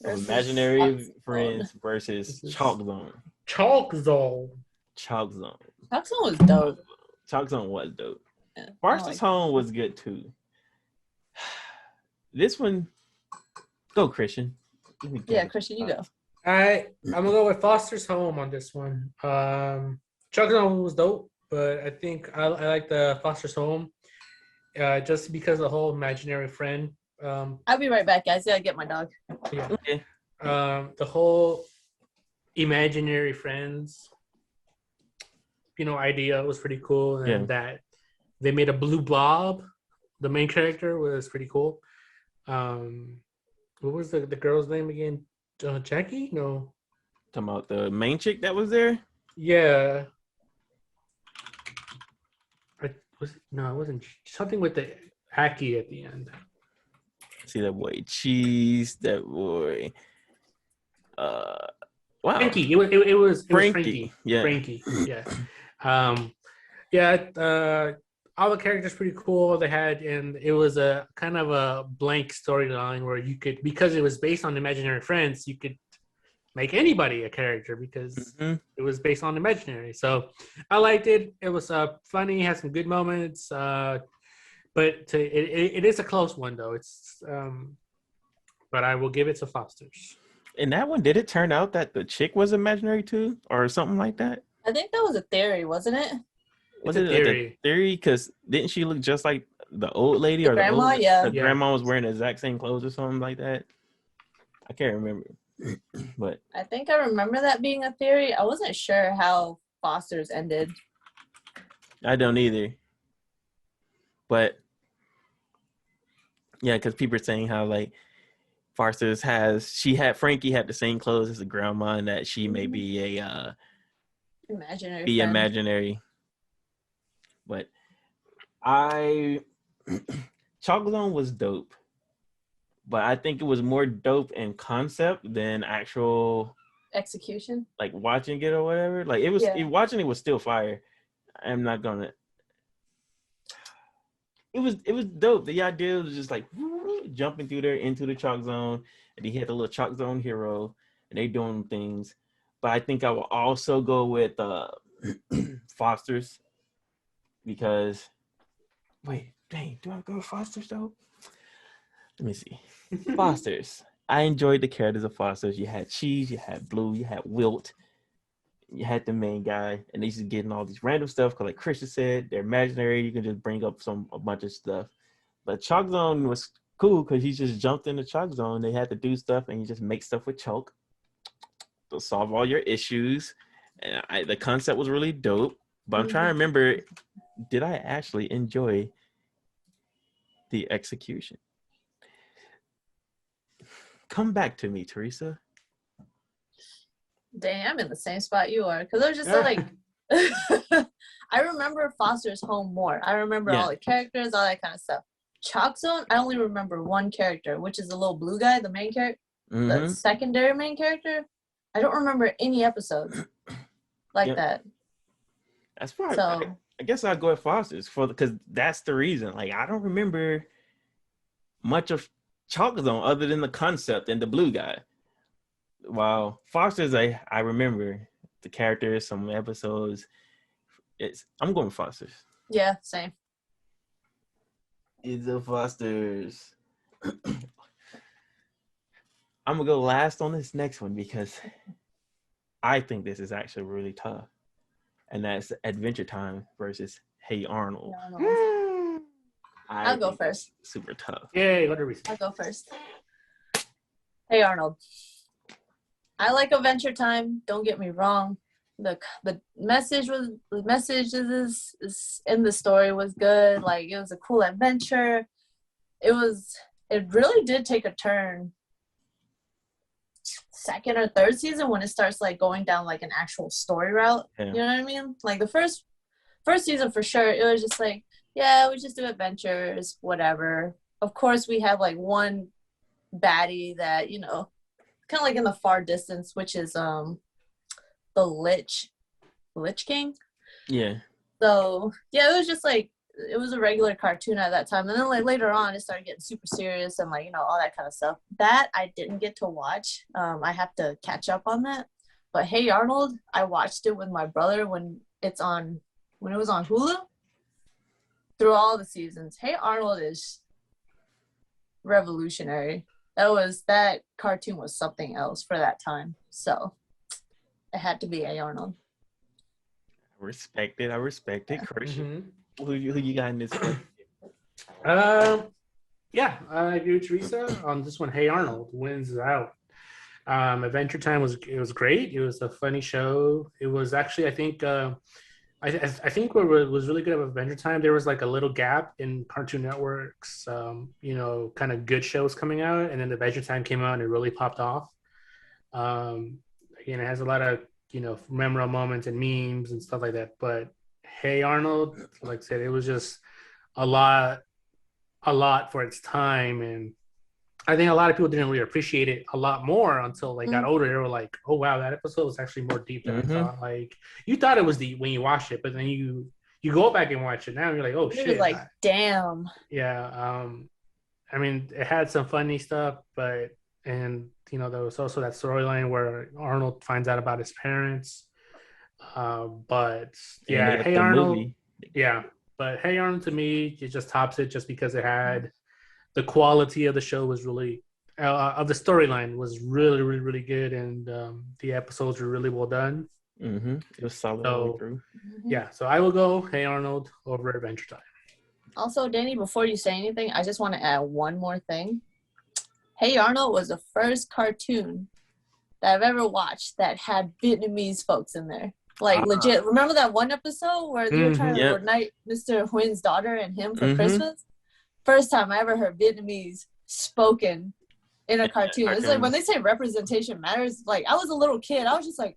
Imaginary Friends versus Chalk Zone. Chalk Zone. Chalk Zone. Chalk Zone was dope. Chalk Zone was dope. Yeah, Foster's Home was good too. This one, go Christian. Yeah, Christian, you go. All right, I'm gonna go with Foster's Home on this one. Chalk Zone was dope, but I think I like the Foster's Home. Just because of the whole imaginary friend. I'll be right back, guys. Yeah, get my dog. Yeah. Okay. The whole imaginary friends, idea was pretty cool, and that they made a blue blob. The main character was pretty cool. What was the girl's name again? Jackie? No. Talking about the main chick that was there? Yeah. No, it wasn't. Something with the hacky at the end. See that boy Cheese, that boy. Wow. Frankie. It was Frankie. Yeah. Frankie. Yeah. All the characters pretty cool. They had, and it was a kind of a blank storyline where you could, because it was based on imaginary friends, you could make anybody a character because it was based on imaginary. So I liked it. It was funny, had some good moments, but it is a close one though. It's but I will give it to Foster's. In that one, did it turn out that the chick was imaginary too, or something like that? I think that was a theory, wasn't it? Was it like a theory? Because didn't she look just like the old lady or grandma? The grandma was wearing the exact same clothes or something like that. I can't remember. But I think I remember that being a theory. I wasn't sure how Foster's ended. I don't either. But yeah, because people are saying how like Foster's Frankie had the same clothes as the grandma, and that she may be a imaginary. But Chalk Zone was dope. But I think it was more dope in concept than actual execution. Like watching it or whatever. Like it was watching it was still fire. I'm not gonna. It was dope. The idea was just like jumping through there into the Chalk Zone, and he had the little Chalk Zone hero, and they doing things. But I think I will also go with Foster's because. Wait, dang, do I go with Foster's though? Let me see. Foster's. I enjoyed the characters of Foster's. You had Cheese, you had Blue, you had Wilt. you had the main guy, and he's just getting all these random stuff. Because, like Christian said, they're imaginary. You can just bring up a bunch of stuff. But Chalk Zone was cool because he just jumped in the Chalk Zone. They had to do stuff, and you just make stuff with chalk to solve all your issues. And the concept was really dope. But I'm trying to remember, did I actually enjoy the execution? Come back to me, Teresa. Dang, I'm in the same spot you are. Because I was just like, I remember Foster's Home more. I remember all the characters, all that kind of stuff. Chalk Zone, I only remember one character, which is the little blue guy, the main character, the secondary main character. I don't remember any episodes like that. That's probably. So, I guess I'll go with Foster's because that's the reason. Like, I don't remember much of Chalk Zone other than the concept and the blue guy. While Foster's, I remember the characters, some episodes. I'm going with Foster's. Yeah, same. It's the Fosters. I'm gonna go last on this next one because I think this is actually really tough, and that's Adventure Time versus Hey Arnold. I'll go first. Super tough. Yay, what are we? I'll go first. Hey Arnold. I like Adventure Time. Don't get me wrong. The messages in the story was good. Like, it was a cool adventure. It really did take a turn second or third season when it starts like going down like an actual story route. You know what I mean? Like the first season for sure, it was just like, yeah, we just do adventures, whatever. Of course, we have like one baddie that, you know, kind of like in the far distance, which is the Lich King. Yeah. So yeah, it was just like, it was a regular cartoon at that time, and then like later on it started getting super serious and like, you know, all that kind of stuff that I didn't get to watch. I have to catch up on that. But Hey Arnold, I watched it with my brother when it was on Hulu through all the seasons. Hey Arnold is revolutionary. That cartoon was something else for that time. So it had to be Hey Arnold. I respect it. Christian. Who you got in this one? Yeah, I agree with Teresa on this one. Hey Arnold wins out. Adventure Time was great. It was a funny show. It was actually, I think what was really good about Adventure Time, there was like a little gap in Cartoon Network's you know, kind of good shows coming out, and then Adventure Time came out and it really popped off. Again, it has a lot of, you know, memorable moments and memes and stuff like that, but Hey Arnold, like I said, it was just a lot for its time, and I think a lot of people didn't really appreciate it a lot more until they got older. They were like, "Oh wow, that episode was actually more deep than I thought." Like, you thought it was deep when you watched it, but then you go back and watch it now, and you're like, "Oh shit!" You're like, damn. Yeah. I mean, it had some funny stuff, and you know, there was also that storyline where Arnold finds out about his parents. But yeah, Hey Arnold. Yeah, but Hey Arnold to me, it just tops it just because it had the quality of the show was really of the storyline was really, really, really good, and the episodes were really well done. It was solid all the way through. Yeah, so I will go Hey Arnold over Adventure Time. Also, Danny, before you say anything, I just want to add one more thing. Hey Arnold was the first cartoon that I've ever watched that had Vietnamese folks in there. Like, legit. Remember that one episode where they were trying to coordinate Mr. Huyen's daughter and him for Christmas? First time I ever heard Vietnamese spoken in a cartoon. It's like when they say representation matters, like I was a little kid. I was just like,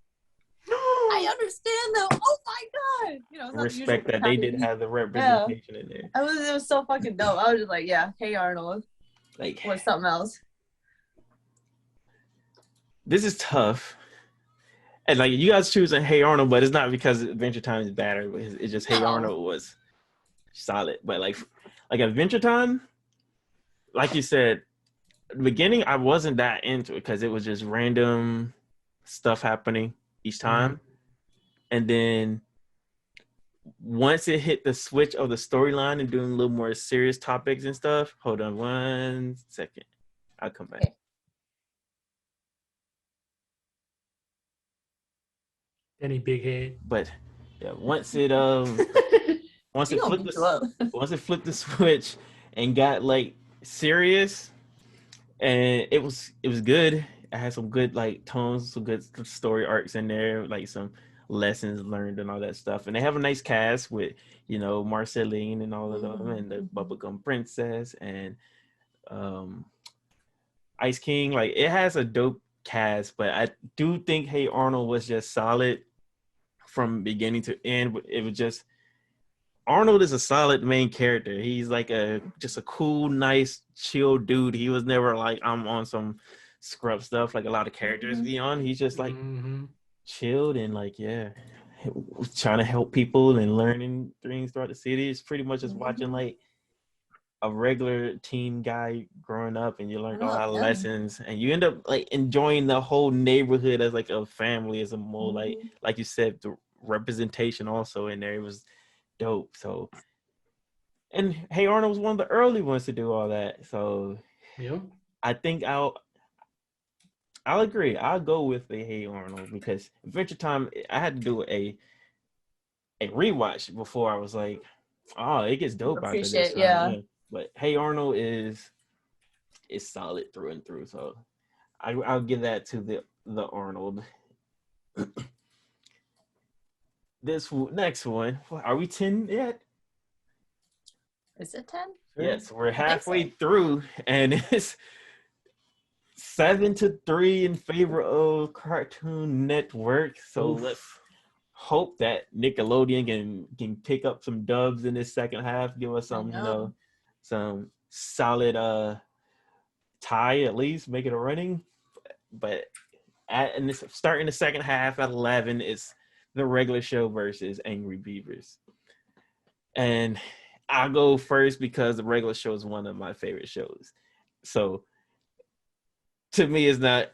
I understand them. Oh my God. You know, it's not respect that they did have the representation in there. It was so fucking dope. I was just like, yeah, Hey Arnold. Like, what's something else? This is tough. And like, you guys choosing Hey Arnold, but it's not because Adventure Time is bad. It's just Hey Arnold was solid. But like Adventure Time, like you said, at the beginning I wasn't that into it because it was just random stuff happening each time. And then once it hit the switch of the storyline and doing a little more serious topics and stuff, hold on 1 second. I'll come back. Okay. Any big head. But yeah, once it He gonna beat you up. once it flipped the switch and got like serious, and it was good. I had some good like tones, some good story arcs in there, like some lessons learned and all that stuff. And they have a nice cast with Marceline and all of them, and the Bubblegum Princess and Ice King. Like it has a dope cast, but I do think Hey Arnold was just solid from beginning to end. It was just Arnold is a solid main character. He's like just a cool, nice, chill dude. He was never like I'm on some scrub stuff like a lot of characters be on. He's just like chilled and like trying to help people and learning things throughout the city. It's pretty much just watching like a regular teen guy growing up, and you learn a lot of lessons, and you end up like enjoying the whole neighborhood as like a family, as a more like you said, the representation also in there. It was dope. So, and Hey Arnold was one of the early ones to do all that. So, I think I'll agree. I'll go with the Hey Arnold because Adventure Time. I had to do a rewatch before I was like, oh, it gets dope after this. Yeah. But Hey Arnold is solid through and through. So I'll give that to the Arnold. This next one, are we 10 yet? Is it 10? Yes, we're halfway through, and it's 7-3 in favor of Cartoon Network. So let's hope that Nickelodeon can pick up some dubs in this second half, give us some some solid tie, at least make it a running. But starting the second half at 11, it's the regular show versus Angry Beavers. And I'll go first because the regular show is one of my favorite shows. So to me, it's not.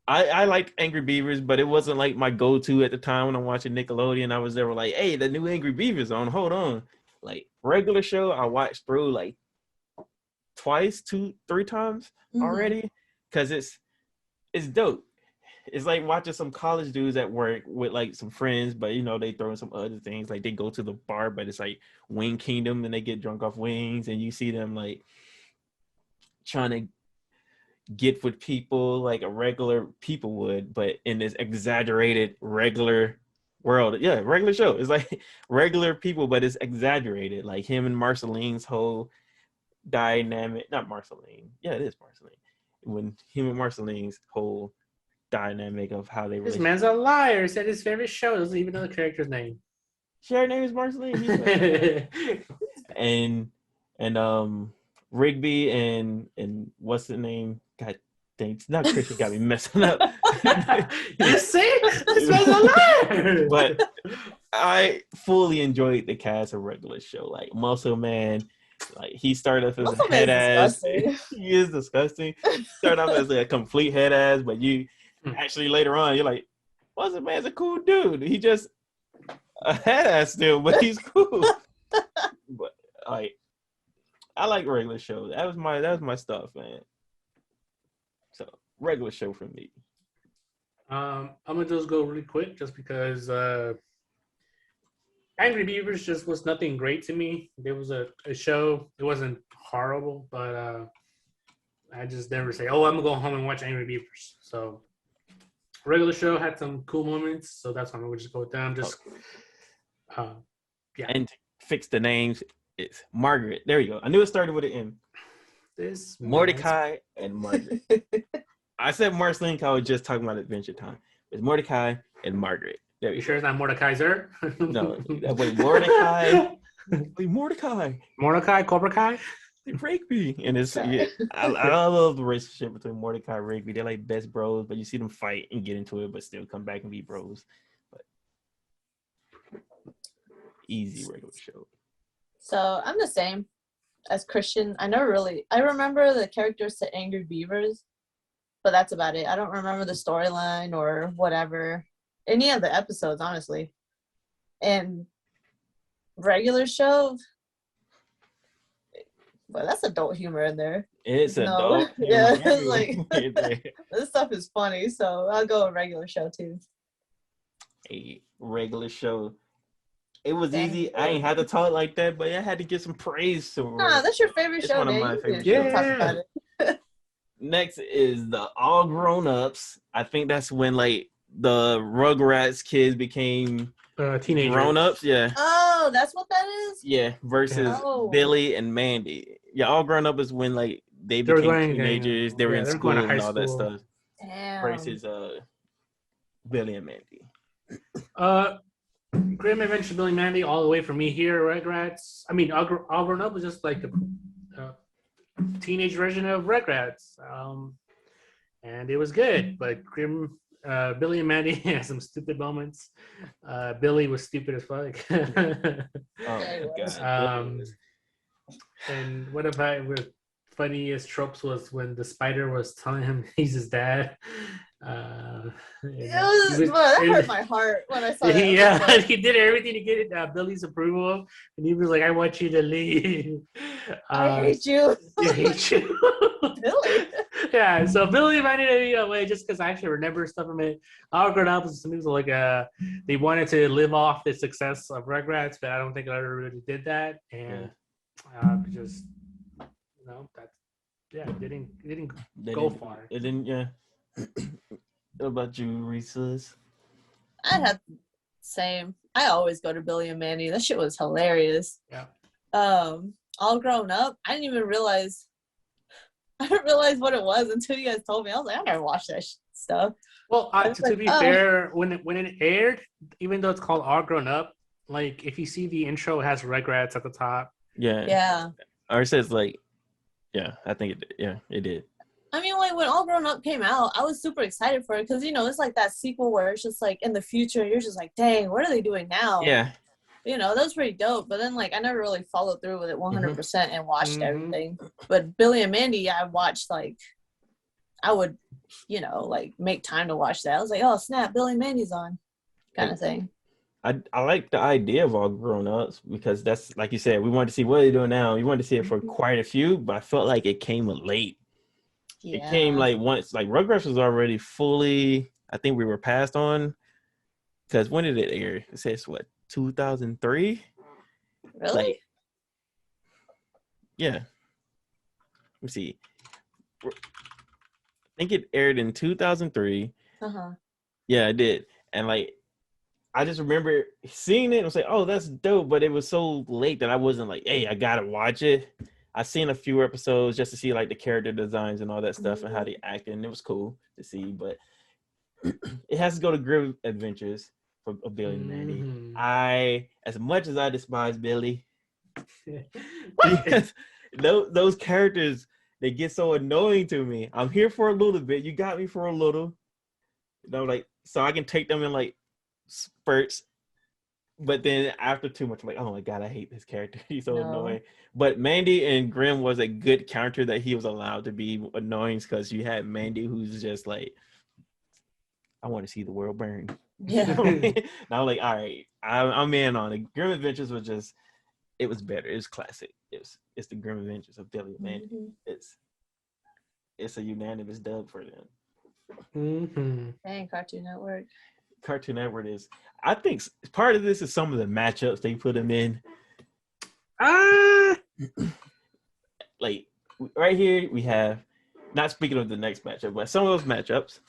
I like Angry Beavers, but it wasn't like my go-to at the time when I'm watching Nickelodeon. I was there like, hey, the new Angry Beavers on. Hold on. Like regular show, I watched through like twice, 2-3 times already because it's dope. It's like watching some college dudes at work with like some friends, but they throw in some other things. Like they go to the bar, but it's like Wing Kingdom and they get drunk off wings, and you see them like trying to get with people like a regular people would, but in this exaggerated regular world. Yeah, regular show. It's like regular people, but it's exaggerated. Like him and Marceline's whole dynamic. Not Marceline. Yeah, it is Marceline. When him and Marceline's whole dynamic of how they This man's a liar. Said his favorite show. Doesn't even know the character's name. Her name is Marceline. and Rigby and what's the name? God dang, it's not Christian got me messing up. You see? This man's a liar. But I fully enjoyed the cast of regular show. Like Muscle Man, like he started off as a head ass. He is disgusting. Started off as a complete head ass, but you actually later on you're like, Muscle Man's a cool dude. He just a head ass still, but he's cool. But like I like regular show. That was my stuff, man. So regular show for me. I'm gonna just go really quick, just because Angry Beavers just was nothing great to me. There was a show. It wasn't horrible, but I just never say, "Oh, I'm gonna go home and watch Angry Beavers." So regular show had some cool moments, so that's why I'm gonna just go with them. Just yeah. And to fix the names, it's Margaret. There you go. I knew it started with an M. This Mordecai and Margaret. I said Marceline, I was just talking about Adventure Time. It's Mordecai and Margaret. There you sure it's not Mordekaiser? No, that was Mordecai. Mordecai. Mordecai, Cobra Kai? Rigby. And it's I love the relationship between Mordecai and Rigby. They're like best bros, but you see them fight and get into it, but still come back and be bros. But easy regular show. So I'm the same as Christian. I remember the characters to Angry Beavers, but that's about it. I don't remember the storyline or whatever. Any of the episodes, honestly. And regular show, well, that's adult humor in there. It's adult humor. Yeah, it's like this stuff is funny, so I'll go with regular show too. a regular show. It was Thank easy. you. I ain't had to talk like that, but I had to get some praise to Nah, it. that's your favorite It's show, one of man. my You favorite can shows. talk about it. Next is the All Grown Ups. I think that's when like the Rugrats kids became Teenagers. grown ups. Yeah. Oh, that's what that is? Yeah. Versus Oh. Billy and Mandy. Yeah, All Grown Up is when like they They were became going, teenagers. They were in they're going school to high and all that school. stuff. Damn. Versus Billy and Mandy. Grim Adventure Billy and Mandy, all the way from me here, Rugrats. I mean, All Grown Up was just like the teenage version of Rugrats. And it was good, but Billy and Mandy had some stupid moments. Billy was stupid as fuck. Oh my god. And one of my funniest tropes was when the spider was telling him he's his dad. That hurt my heart when I saw that. Yeah, he did everything to get Billy's approval, and he was like, "I want you to leave. I hate you. I hate you." Billy. Yeah, so Billy reminded me away just because I actually remember stuff from it. All Grown Up was something like they wanted to live off the success of Rugrats, but I don't think I ever really did that, and just that didn't go far. It didn't. Yeah. What about you, Reese's? I had same. I always go to Billy and Mandy. That shit was hilarious. Yeah. All Grown Up. I didn't even realize. I didn't realize what it was until you guys told me. I was like, I never watched that stuff. Well, to be fair, when it aired, even though it's called All Grown Up, like if you see the intro, it has Rugrats at the top. Yeah. Yeah. Or it says like, yeah, I think it did. I mean, like when All Grown Up came out, I was super excited for it because it's like that sequel where it's just like in the future, you're just like, dang, what are they doing now? Yeah. That was pretty dope. But then like I never really followed through with it 100% and watched everything. But Billy and Mandy, I watched like I would, like make time to watch that. I was like, oh snap, Billy and Mandy's on, kind of thing. I like the idea of All Grown Ups because that's like you said, we wanted to see what they're doing now. We wanted to see it for quite a few, but I felt like it came late. Yeah. It came like once, like Rugrats was already fully. I think we were passed on because when did it air? It says what 2003. Really? Like, yeah. Let me see. I think it aired in 2003. Yeah, it did, and like. I just remember seeing it and was like, oh, that's dope. But it was so late that I wasn't like, hey, I got to watch it. I seen a few episodes just to see like the character designs and all that stuff and how they acted. And it was cool to see. But it has to go to Grim Adventures for Billy and Mandy. As much as I despise Billy, because those characters, they get so annoying to me. I'm here for a little bit. You got me for a little. Like, so I can take them in like, spurts, but then after too much, I'm like, oh my god, I hate this character. He's so annoying. But Mandy and Grim was a good counter that he was allowed to be annoying because you had Mandy who's just like, I want to see the world burn. Yeah. And I'm like, all right, I'm in on it. Grim Adventures was just, it was better. It was classic. It's the Grim Adventures of Billy and Mandy. It's a unanimous dub for them. Dang, Cartoon Network. Cartoon Network is. I think part of this is some of the matchups they put them in. Like right here, we have. Not speaking of the next matchup, but some of those matchups,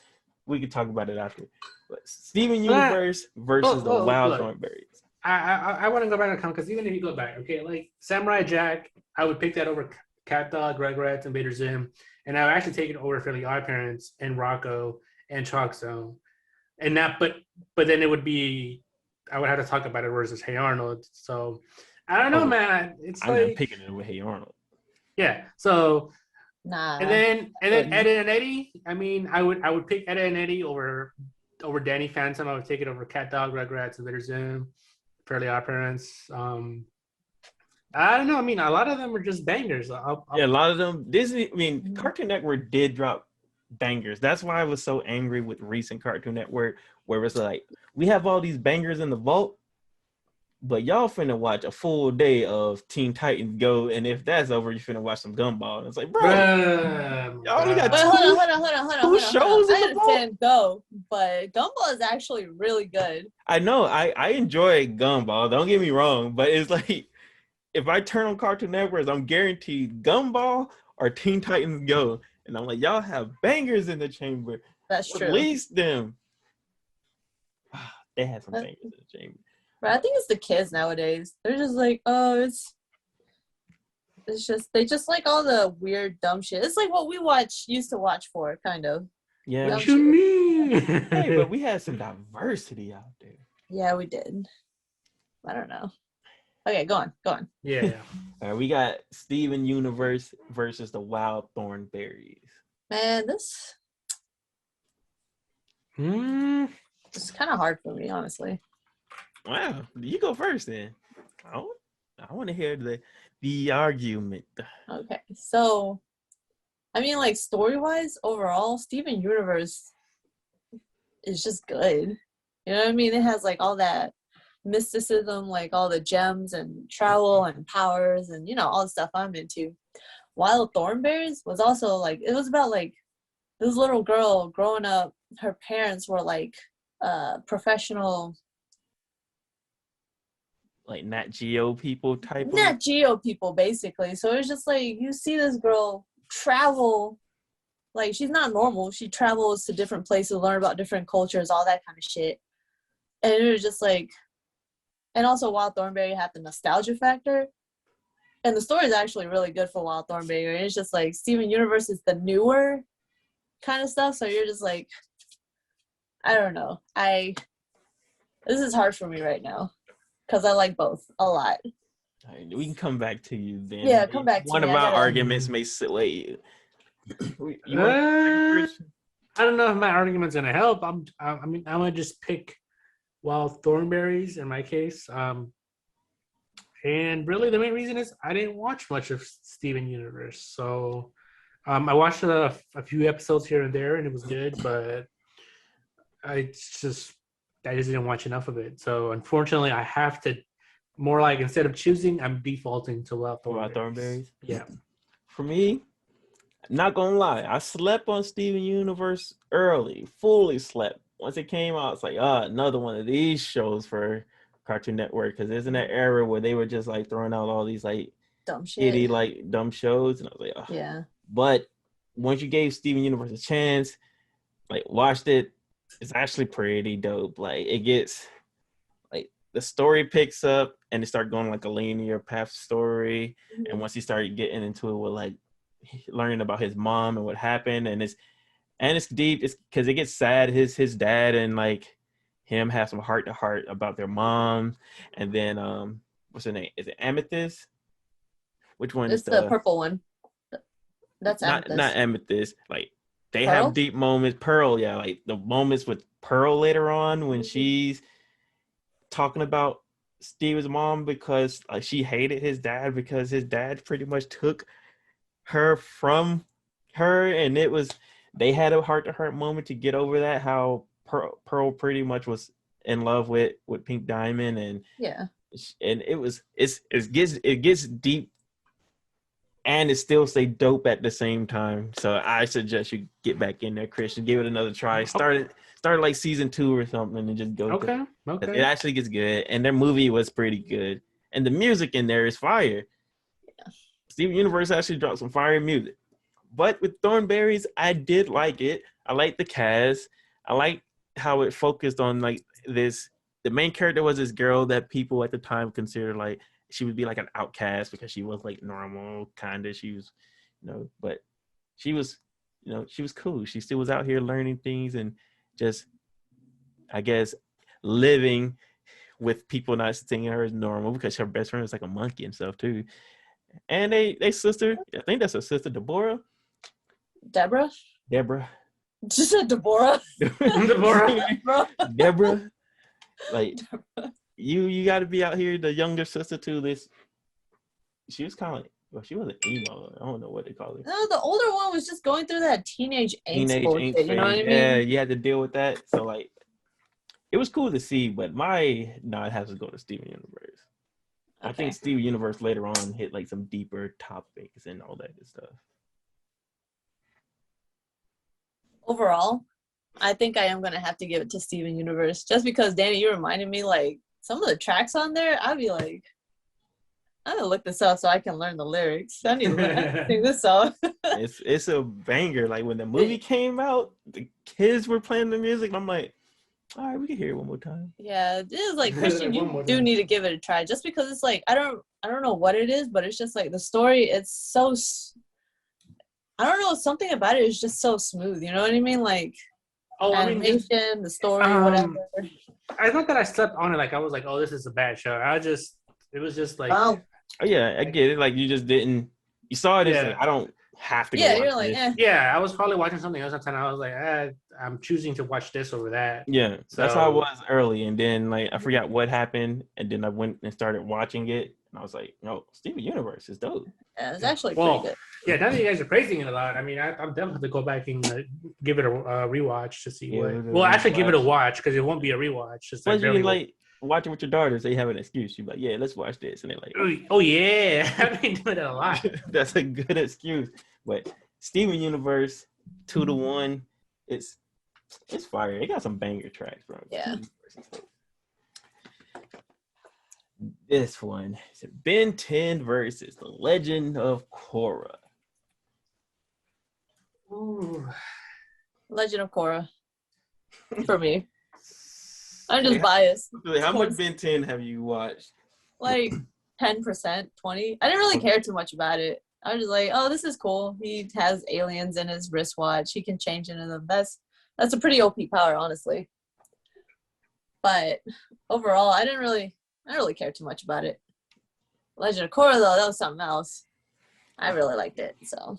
we could talk about it after. But Steven Universe versus the Wild Thornberries. I want to go back to comment because even if you go back, okay, like Samurai Jack, I would pick that over Cat Dog, Rugrats, and Invader Zim, and I would actually take it over Fairly Oddparents and Rocco and Chalk Zone. And that, but then it would be, I would have to talk about it versus Hey Arnold. So I don't know, man. It's I'm not picking it with Hey Arnold. Yeah. So nah. And then Ed and Eddie. I mean, I would pick Ed and Eddie over Danny Phantom. I would take it over Cat Dog, Rugrats, Invader Zim, Fairly Oddparents. I don't know. I mean, a lot of them were just bangers. Yeah, a lot of them. Disney. I mean, Cartoon Network did drop bangers. That's why I was so angry with recent Cartoon Network, where it's like we have all these bangers in the vault, But y'all finna watch a full day of Teen Titans Go, and if that's over, you finna watch some Gumball. And it's like, bro, Bruh, y'all only got Wait, two, hold on. shows in I the vault. understand Go, but Gumball is actually really good. I know, I enjoy Gumball. Don't get me wrong, but it's like if I turn on Cartoon Network, I'm guaranteed Gumball or Teen Titans Go, and I'm like, y'all have bangers in the chamber. That's true. Release them. They had some bangers in the chamber. But I think it's the kids nowadays. They're just like, oh, it's just they just like all the weird dumb shit. It's like what we used to watch for, kind of. Yeah. What you mean? Hey, but we had some diversity out there. Yeah, we did. I don't know. Okay, go on. Yeah. All right, we got Steven Universe versus the Wild Thornberries. Man, this is kind of hard for me, honestly. Wow, you go first then. I want to hear the argument. Okay, so I mean, like story-wise, overall, Steven Universe is just good. You know what I mean? It has like all that mysticism, like all the gems and travel and powers and all the stuff I'm into. Wild Thornberries was also like it was about like this little girl growing up. Her parents were like professional. Like Nat Geo people type Nat Geo people, basically. So it's just like you see this girl travel, like she's not normal. She travels to different places, learn about different cultures, all that kind of shit. And it was just like, and also Wild Thornberry had the nostalgia factor. And the story is actually really good for Wild Thornberry. And it's just like Steven Universe is the newer kind of stuff. So you're just like, I don't know. This is hard for me right now. Because I like both a lot. Right, we can come back to you then. Yeah, come back to One me. of our arguments may sway you. I don't know if my argument's gonna help. I'm gonna just pick Wild Thornberries in my case. And really, the main reason is I didn't watch much of Steven Universe, so I watched a few episodes here and there, and it was good, but I just didn't watch enough of it. So unfortunately, I have to more like instead of choosing, I'm defaulting to Wild Thornberries. Yeah. For me, not gonna lie, I slept on Steven Universe early, fully slept. Once it came out, it's like, another one of these shows for Cartoon Network, because there's in that era where they were just like throwing out all these like dumb shit, shitty like dumb shows, and I was like, oh. Yeah. But once you gave Steven Universe a chance, like watched it, it's actually pretty dope. Like it gets like the story picks up and it started going like a linear path story. Mm-hmm. And once he started getting into it with like learning about his mom and what happened, and it's deep. It's because it gets sad. His dad and like him have some heart to heart about their mom. And then what's her name? Is it Amethyst? Which one? It's the purple one. That's Amethyst. Not Amethyst. Like they Pearl? have deep moments. Pearl, yeah, like the moments with Pearl later on when she's talking about Steve's mom because like she hated his dad because his dad pretty much took her from her, and they had a heart-to-heart moment to get over that. How Pearl pretty much was in love with Pink Diamond, and it gets deep. And it still stay dope at the same time. So I suggest you get back in there, Christian. Give it another try. Start like season 2 or something and just go. Okay. It actually gets good. And their movie was pretty good. And the music in there is fire. Yeah. Steven Universe actually dropped some fire music. But with Thornberries, I did like it. I liked the cast. I liked how it focused on like this. The main character was this girl that people at the time considered like she would be like an outcast because she was like normal, kind of. She was, but she was, she was cool. She still was out here learning things and just, I guess, living with people not seeing her as normal because her best friend was like a monkey and stuff too. And they sister, I think that's her sister, Deborah. Deborah. Just said Deborah. Deborah. Like. You got to be out here, the younger sister to this. She was kind of like, well, she wasn't emo. I don't know what they call it. No, the older one was just going through that teenage angst bullshit, you know what I mean? Yeah, you had to deal with that. So, like, it was cool to see, but it has to go to Steven Universe. I think Steven Universe later on hit like some deeper topics and all that good stuff. Overall, I think I am gonna have to give it to Steven Universe just because Danny, you reminded me like some of the tracks on there. I'd be like, I'm gonna look this up so I can learn the lyrics. I need to sing this song. It's a banger. Like when the movie came out, the kids were playing the music. And I'm like, all right, we can hear it one more time. Yeah, it is like Christian. You do need to give it a try, just because it's like I don't know what it is, but it's just like the story. It's so I don't know, something about it is just so smooth. You know what I mean? Like animation, the story, whatever. I thought that I slept on it. Like I was like, oh, this is a bad show. It was just like, oh yeah, I get it. Like you just didn't. You saw it. Like, I don't have to. Yeah, you're like, yeah. I was probably watching something else at the time. I was like, I'm choosing to watch this over that. Yeah, so that's how I was early, and then like I forgot what happened, and then I went and started watching it, and I was like, no, Steven Universe is dope. Yeah, it's actually pretty good. Yeah, now that you guys are praising it a lot, I mean, I'm definitely to go back and give it a rewatch to see what. Well, actually, give it a watch because it won't be a rewatch. Just like you can like watch it with your daughters. They have an excuse. You're like, yeah, let's watch this, and they're like, oh yeah, I've been doing that a lot. That's a good excuse. But Steven Universe 2-1, it's fire. It got some banger tracks, bro. Yeah. This one is Ben 10 versus The Legend of Korra. Ooh. Legend of Korra. For me. I'm just biased. How much Ben 10 have you watched? Like 10%, 20%. I didn't really care too much about it. I was just like, oh, this is cool. He has aliens in his wristwatch. He can change into them. That's a pretty OP power, honestly. But overall, I didn't really care too much about it. Legend of Korra, though, that was something else. I really liked it, so.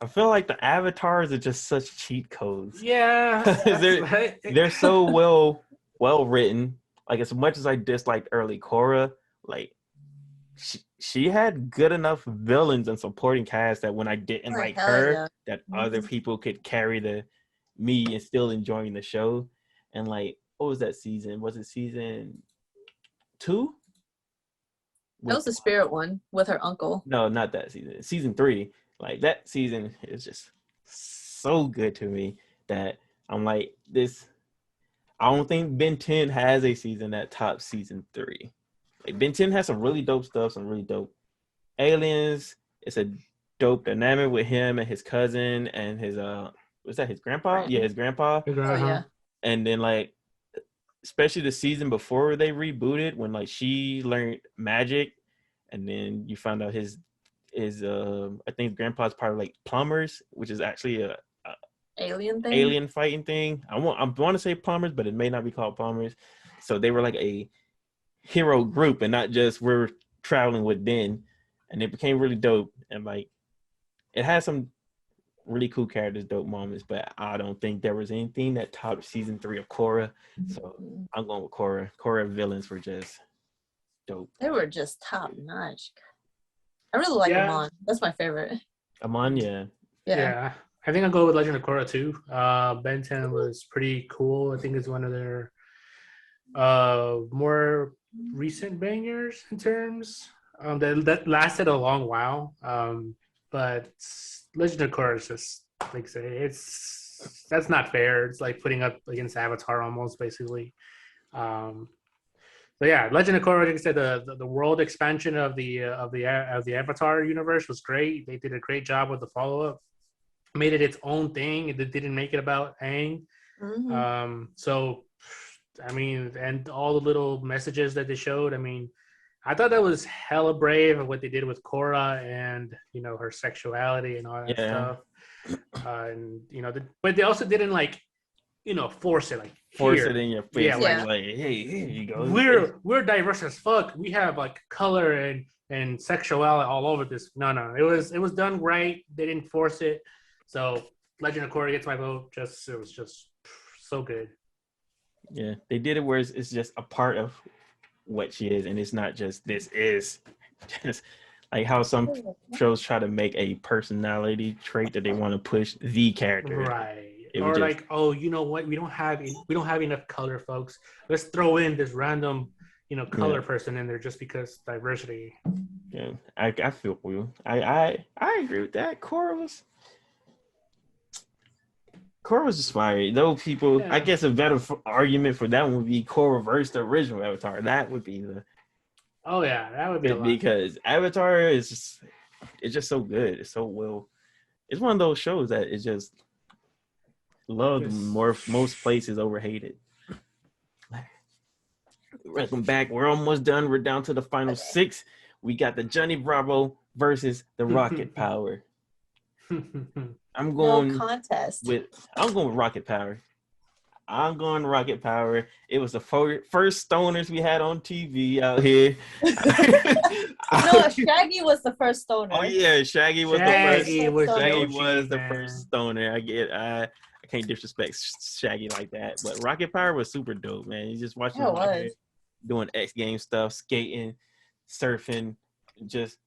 I feel like the avatars are just such cheat codes. Yeah. they're so well written. Like, as much as I disliked early Korra, like, she had good enough villains and supporting cast that when I didn't like her, that other people could carry me and still enjoying the show. And, like, what was that season? Was it season 2? That was the spirit one with her uncle. No, not that season. Season 3. Like, that season is just so good to me that I'm like, this. I don't think Ben 10 has a season that tops season 3. Like, Ben 10 has some really dope stuff, some really dope aliens. It's a dope dynamic with him and his cousin and his was that his grandpa? Right. Yeah, his grandpa. Oh yeah. And then like, especially the season before they rebooted, when like she learned magic, and then you found out his I think grandpa's part of like plumbers, which is actually a alien fighting thing. I want to say plumbers, but it may not be called plumbers. So they were like a hero group and not just we're traveling with Ben, and it became really dope. And like, it had some really cool characters, dope moments, but I don't think there was anything that topped season 3 of Korra. So I'm going with Korra. Korra villains were just dope. They were just top notch. I really like Amon. That's my favorite. Amon, yeah. I think I'll go with Legend of Korra too. Ben 10 was pretty cool. I think it's one of their more recent bangers in terms that lasted a long while. But Legend of Korra is just, like I say, that's not fair. It's like putting up against Avatar almost, basically. So yeah, Legend of Korra, like I said, the world expansion of the Avatar universe was great. They did a great job with the follow-up. Made it its own thing. It didn't make it about Aang. Mm-hmm. So, I mean, and all the little messages that they showed, I mean, I thought that was hella brave of what they did with Korra and, you know, her sexuality and all that stuff. And, you know, but they also didn't, like, you know, force it it in your face. Yeah, like, hey, here you go. We're diverse as fuck. We have like color and sexuality all over this. No, it was done right. They didn't force it. So Legend of Korra gets my vote. It was just so good. Yeah, they did it where it's just a part of what she is, and it's not just this is just like how some shows try to make a personality trait that they want to push the character. Right. Or like, oh, you know what? We don't have enough color, folks. Let's throw in this random, color person in there just because diversity. Yeah, I feel for you. I agree with that. Korra was just fire. Those people, I guess a better argument for that one would be Korra versus the original Avatar. That would be the. Oh yeah, that would be because Avatar is just so good. It's so well. It's one of those shows that is just loved most places, overhated. Welcome back. We're almost done. We're down to the final 6. We got the Johnny Bravo versus the Rocket Power. I'm going no contest. I'm going with Rocket Power. I'm going Rocket Power. It was the first stoners we had on TV out here. No, Shaggy was the first stoner. Oh yeah, Shaggy was the first stoner. I can't disrespect Shaggy like that, but Rocket Power was super dope, man. You just watching him out here doing X Games stuff, skating, surfing, just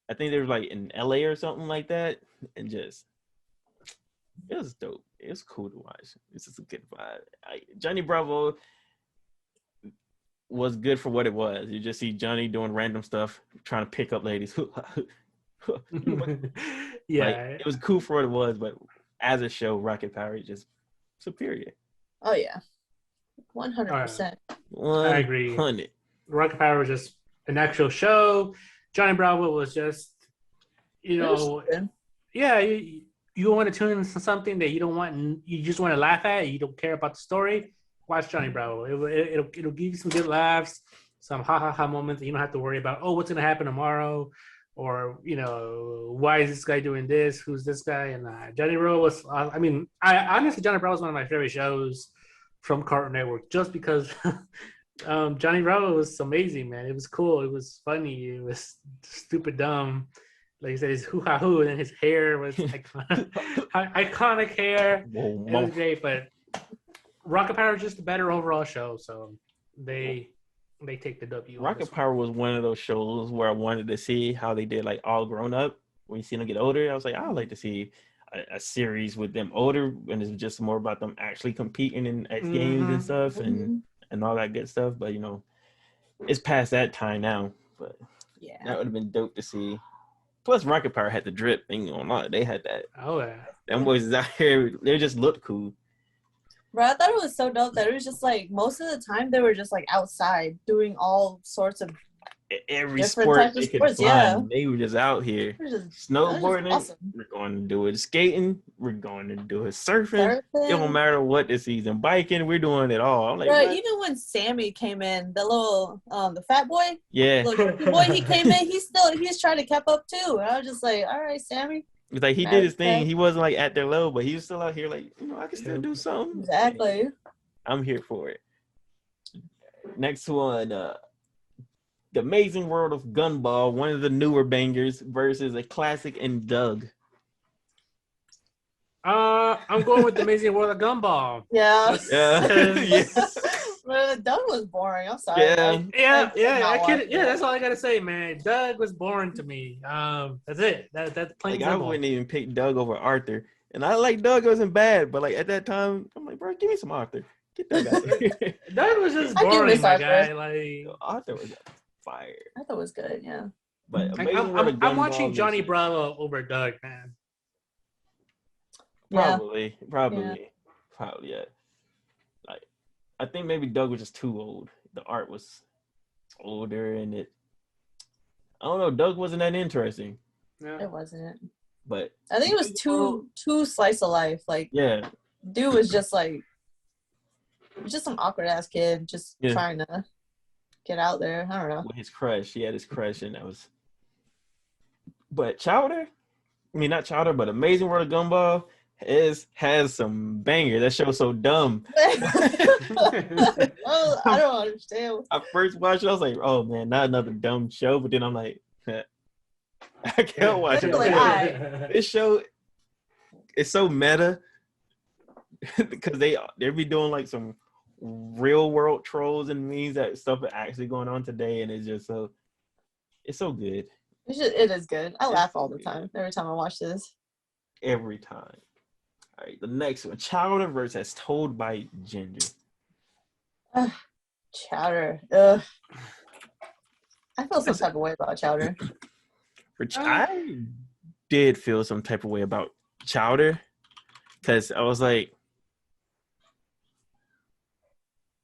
I think they were like in LA or something like that, and just it was dope. It was cool to watch. It's just a good vibe. Johnny Bravo was good for what it was. You just see Johnny doing random stuff, trying to pick up ladies. Yeah, it was cool for what it was, but as a show, Rocket Power is just superior. Oh yeah, 100%. I agree. Rocket Power was just an actual show. Johnny Bravo was just, you want to tune into something that you don't want, and you just want to laugh at. You don't care about the story. Watch Johnny Bravo. It'll give you some good laughs, some ha ha ha moments that you don't have to worry about. Oh, what's gonna happen tomorrow, or why is this guy doing this? Who's this guy? And Johnny Bravo was. Honestly, Johnny Bravo was one of my favorite shows from Cartoon Network, just because Johnny Bravo was amazing, man. It was cool. It was funny. It was stupid dumb. Like he said, his hoo-ha-hoo, and then his hair was iconic hair. It was great, but Rocket Power is just a better overall show, so they take the W. Rocket Power was one of those shows where I wanted to see how they did, like, all grown up. When you see them get older, I was like, I'd like to see a series with them older, and it's just more about them actually competing in X Games and stuff, and all that good stuff. But it's past that time now. But that would have been dope to see. Plus, Rocket Power had the drip. Ain't gonna lie, they had that. Oh yeah, them boys is out here. They just looked cool. Bro, I thought it was so dope that it was just like most of the time they were just like outside doing all sorts of every different sport types of they could sports. find. Yeah, They were just out here. Snowboarding. Awesome. We're going to do it. Skating. We're going to do it. Surfing. It don't matter what the season. Biking. We're doing it all. I'm like, bro, even when Sammy came in, the little the fat boy. Yeah. Look, the boy he came in, he's trying to keep up too. And I was just like, all right, Sammy. It's like he did his thing. He wasn't like at their level, but he was still out here like, I can still do something. Exactly. I'm here for it. Next one, The Amazing World of Gumball, one of the newer bangers versus a classic in Doug. I'm going with The Amazing World of Gumball. Yeah. Yes. Doug was boring. I'm sorry. Yeah. That's all I gotta say, man. Doug was boring to me. That's it. That's plain simple. I wouldn't even pick Doug over Arthur, and I like Doug wasn't bad, but like at that time, I'm like, bro, give me some Arthur. Get Doug out of here. Doug was just boring, my guy. Like Arthur was fire. Arthur was good, yeah. But I'm watching Johnny Bravo over Doug, man. Probably, yeah. Like, I think maybe Doug was just too old. The art was older, and I don't know. Doug wasn't that interesting. Yeah. It wasn't. But I think it was too slice of life. Like, dude was just like, just some awkward ass kid, just trying to get out there. I don't know. With his crush, he had his crush, and that was. But Chowder, not Chowder, but Amazing World of Gumball has some banger. That show's so dumb. I don't understand. I first watched it, I was like, oh man, not another dumb show. But then I'm like, I can't watch it. This show is so meta because they be doing like some real world trolls and memes that stuff are actually going on today, and it's just it's so good. It is good. I laugh all the time every time I watch this. Every time. All right, the next one, Chowder versus Told by Ginger. Chowder. Ugh. I feel some type of way about Chowder. I did feel some type of way about Chowder because I was like,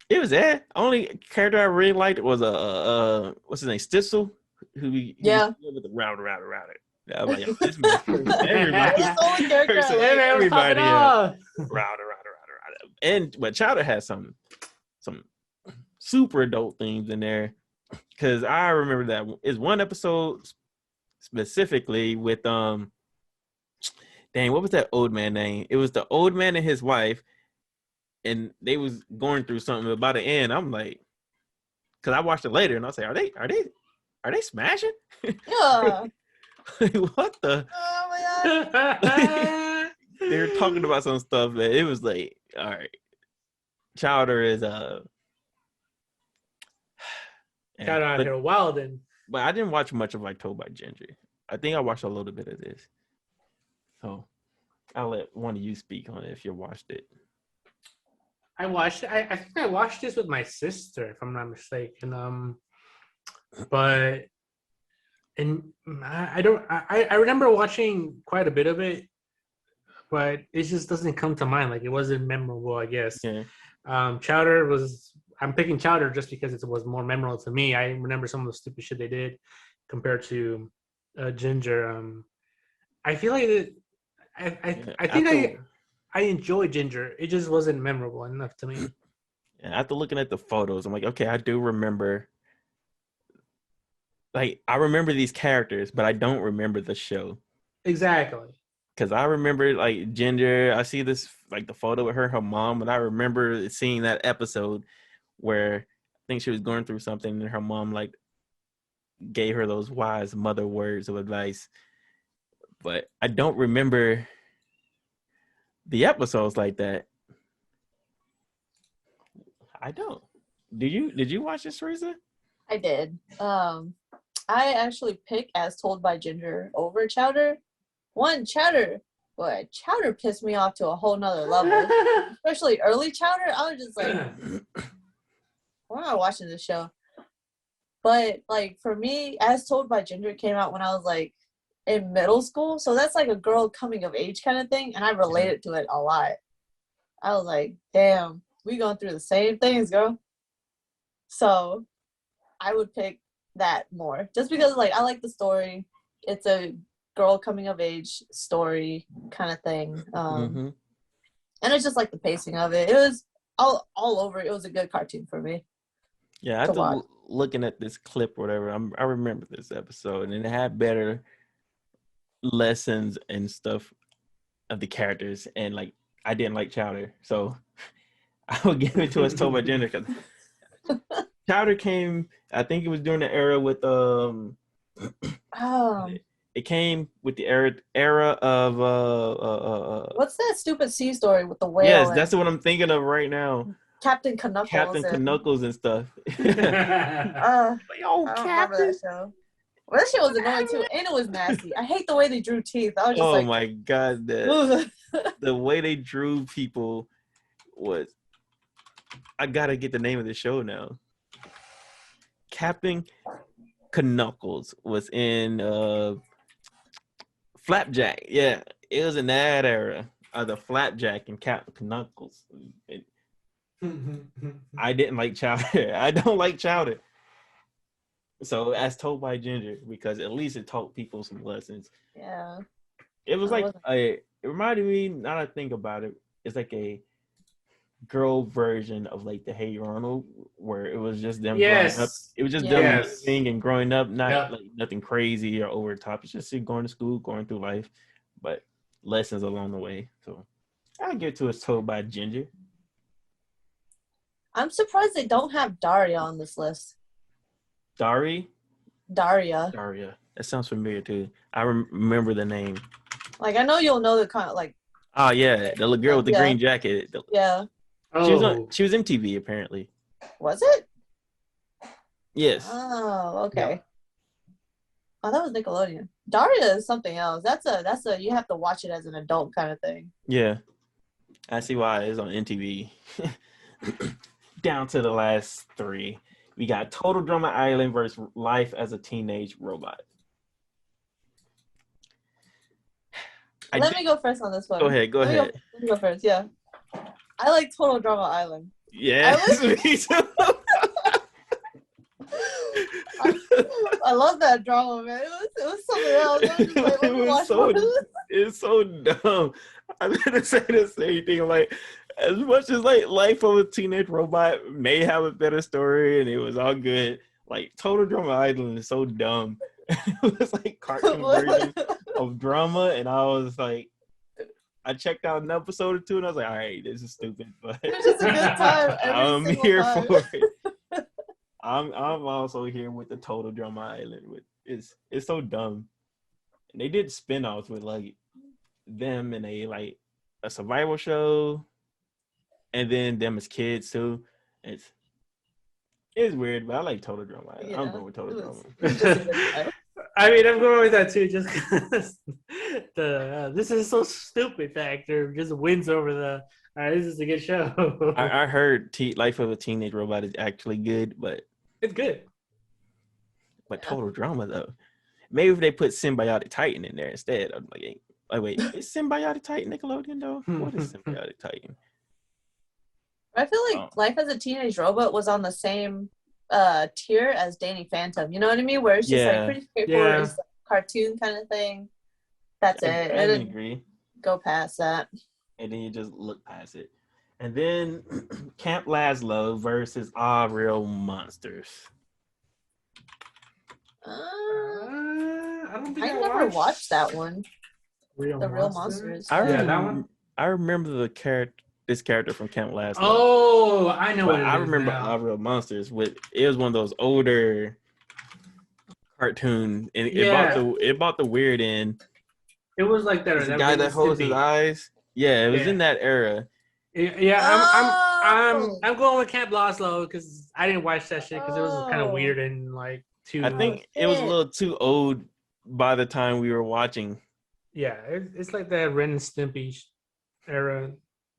it was there. Only character I really liked was what's his name, Stitzel, who Yeah. with the router. Yeah, I'm like, yo, this man, everybody, That's the only character I like. everybody, router. But Chowder has some super adult themes in there because I remember that is one episode specifically with dang, what was that old man name? It was the old man and his wife, and they was going through something. About the end, I'm like, because I watched it later, and I was like, are they smashing? Yeah. Like, what the? Oh my god. They were talking about some stuff that it was like, all right, Chowder is Chowder out here wilding. But I didn't watch much of like Told by Ginger. I think I watched a little bit of this. So I'll let one of you speak on it if you watched it. I watched it. I think I watched this with my sister, if I'm not mistaken. But I remember watching quite a bit of it, but it just doesn't come to mind. Like, it wasn't memorable, I guess. Yeah. Chowder was. I'm picking Chowder just because it was more memorable to me. I remember some of the stupid shit they did compared to Ginger. I feel like that. I think I enjoy Ginger. It just wasn't memorable enough to me. And after looking at the photos, I'm like, okay, I do remember. Like, I remember these characters, but I don't remember the show. Exactly. Because I remember, like, Ginger, I see this, like, the photo with her mom, and I remember seeing that episode where I think she was going through something, and her mom, like, gave her those wise mother words of advice. But I don't remember the episodes like that. I don't. Did you watch this, Teresa? I did. I actually picked As Told by Ginger over Chowder. Chowder pissed me off to a whole nother level. Especially early Chowder. I was just like, why am I watching this show? But like, for me, As Told by Ginger came out when I was like in middle school. So that's like a girl coming of age kind of thing. And I related to it a lot. I was like, damn, we going through the same things, girl. So I would pick that more. Just because, like, I like the story. It's a girl coming of age story kind of thing. And it's just like the pacing of it. It was all over. It was a good cartoon for me. Yeah, after looking at this clip or whatever, I remember this episode, and it had better lessons and stuff of the characters, and like, I didn't like Chowder, so I would give it to As Told by Ginger because Chowder came, I think it was during the era with it came with the era of what's that stupid sea story with the whale? Yes, that's what I'm thinking of right now. Captain Knuckles and stuff. I don't remember that show. Well, that shit was annoying too, and it was nasty. I hate the way they drew teeth. I was just like, my god, the way they drew people was. I gotta get the name of the show now. Captain Knuckles was in Flapjack. Yeah, it was in that era of the Flapjack and Captain Knuckles. I didn't like Chowder. I don't like Chowder. So As Told by Ginger, because at least it taught people some lessons. Yeah. It was like it reminded me, now that I think about it, it's like a girl version of like the Hey Arnold, where it was just them growing up. It was just them living and growing up, not like nothing crazy or over the top. It's just going to school, going through life, but lessons along the way. So I'll give it to As Told by Ginger. I'm surprised they don't have Daria on this list. Daria. That sounds familiar too. I remember the name. Like, I know you'll know the kind of like. Oh yeah, the little girl with the green jacket. Yeah. She was MTV apparently. Was it? Yes. Oh, okay. Yeah. Oh, that was Nickelodeon. Daria is something else. That's a you have to watch it as an adult kind of thing. Yeah. I see why it's on MTV. down to the last three. We got Total Drama Island versus Life as a Teenage Robot. Let me go first on this one. Go ahead. Let me go first. Yeah, I like Total Drama Island. Yes, me too. I love that drama, man. It was something else. It's so dumb. I'm gonna say the same thing. Like, as much as like Life of a Teenage Robot may have a better story and it was all good, like Total Drama Island is so dumb. It was like cartoon version of drama, and I was like, I checked out an episode or two, and I was like, all right, this is stupid, but it was just a good time. I'm here for it. I'm also here with the Total Drama Island. It's so dumb. And they did spin-offs with like them and a survival show, and then them as kids too. It's weird, but I like Total Drama Island. Yeah, I'm going with Total Drama. I mean, I'm going with that too, just because this is so stupid factor just wins over the. All right, this is a good show. I heard Life of a Teenage Robot is actually good, but it's good. But Total Drama though, maybe if they put Symbiotic Titan in there instead, I'm like, oh, wait, is Symbiotic Titan Nickelodeon though? What is Symbiotic Titan? I feel like Life as a Teenage Robot was on the same tier as Danny Phantom. You know what I mean? Where it's just like pretty straightforward. Yeah. It's like a cartoon kind of thing. That's it. I agree. Go past that. And then you just look past it. And then Camp Lazlo versus All Real Monsters. I never watched that one. Real Monsters. I remember this character from Camp Lazlo. Oh, I know what it is. I remember All Real Monsters. It was one of those older cartoons, and it bought the weird end. It was like that. The guy that holds his eyes. Yeah, it was in that era. Yeah, I'm going with Camp Lazlo because I didn't watch that shit because it was kind of weird and like too. I think it was a little too old by the time we were watching. Yeah, it's like that Ren and Stimpy era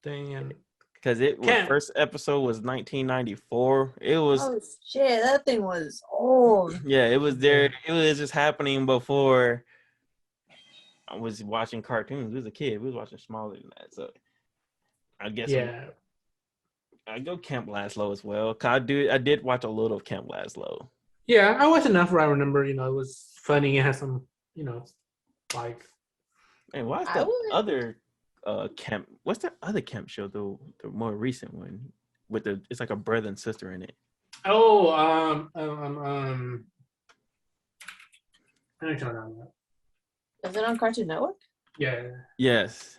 thing, and because first episode was 1994. It was shit. That thing was old. Yeah, it was there. It was just happening before I was watching cartoons. We was a kid. We was watching smaller than that. So I guess I go Camp Lazlo as well. I did watch a little of Camp Lazlo. Yeah, I watched enough where I remember, it was funny. It has some, like. And what's the other camp? What's that other camp show though? The more recent one with it's like a brother and sister in it. Oh, I know you're talking about. Is it on Cartoon Network? Yeah. Yes.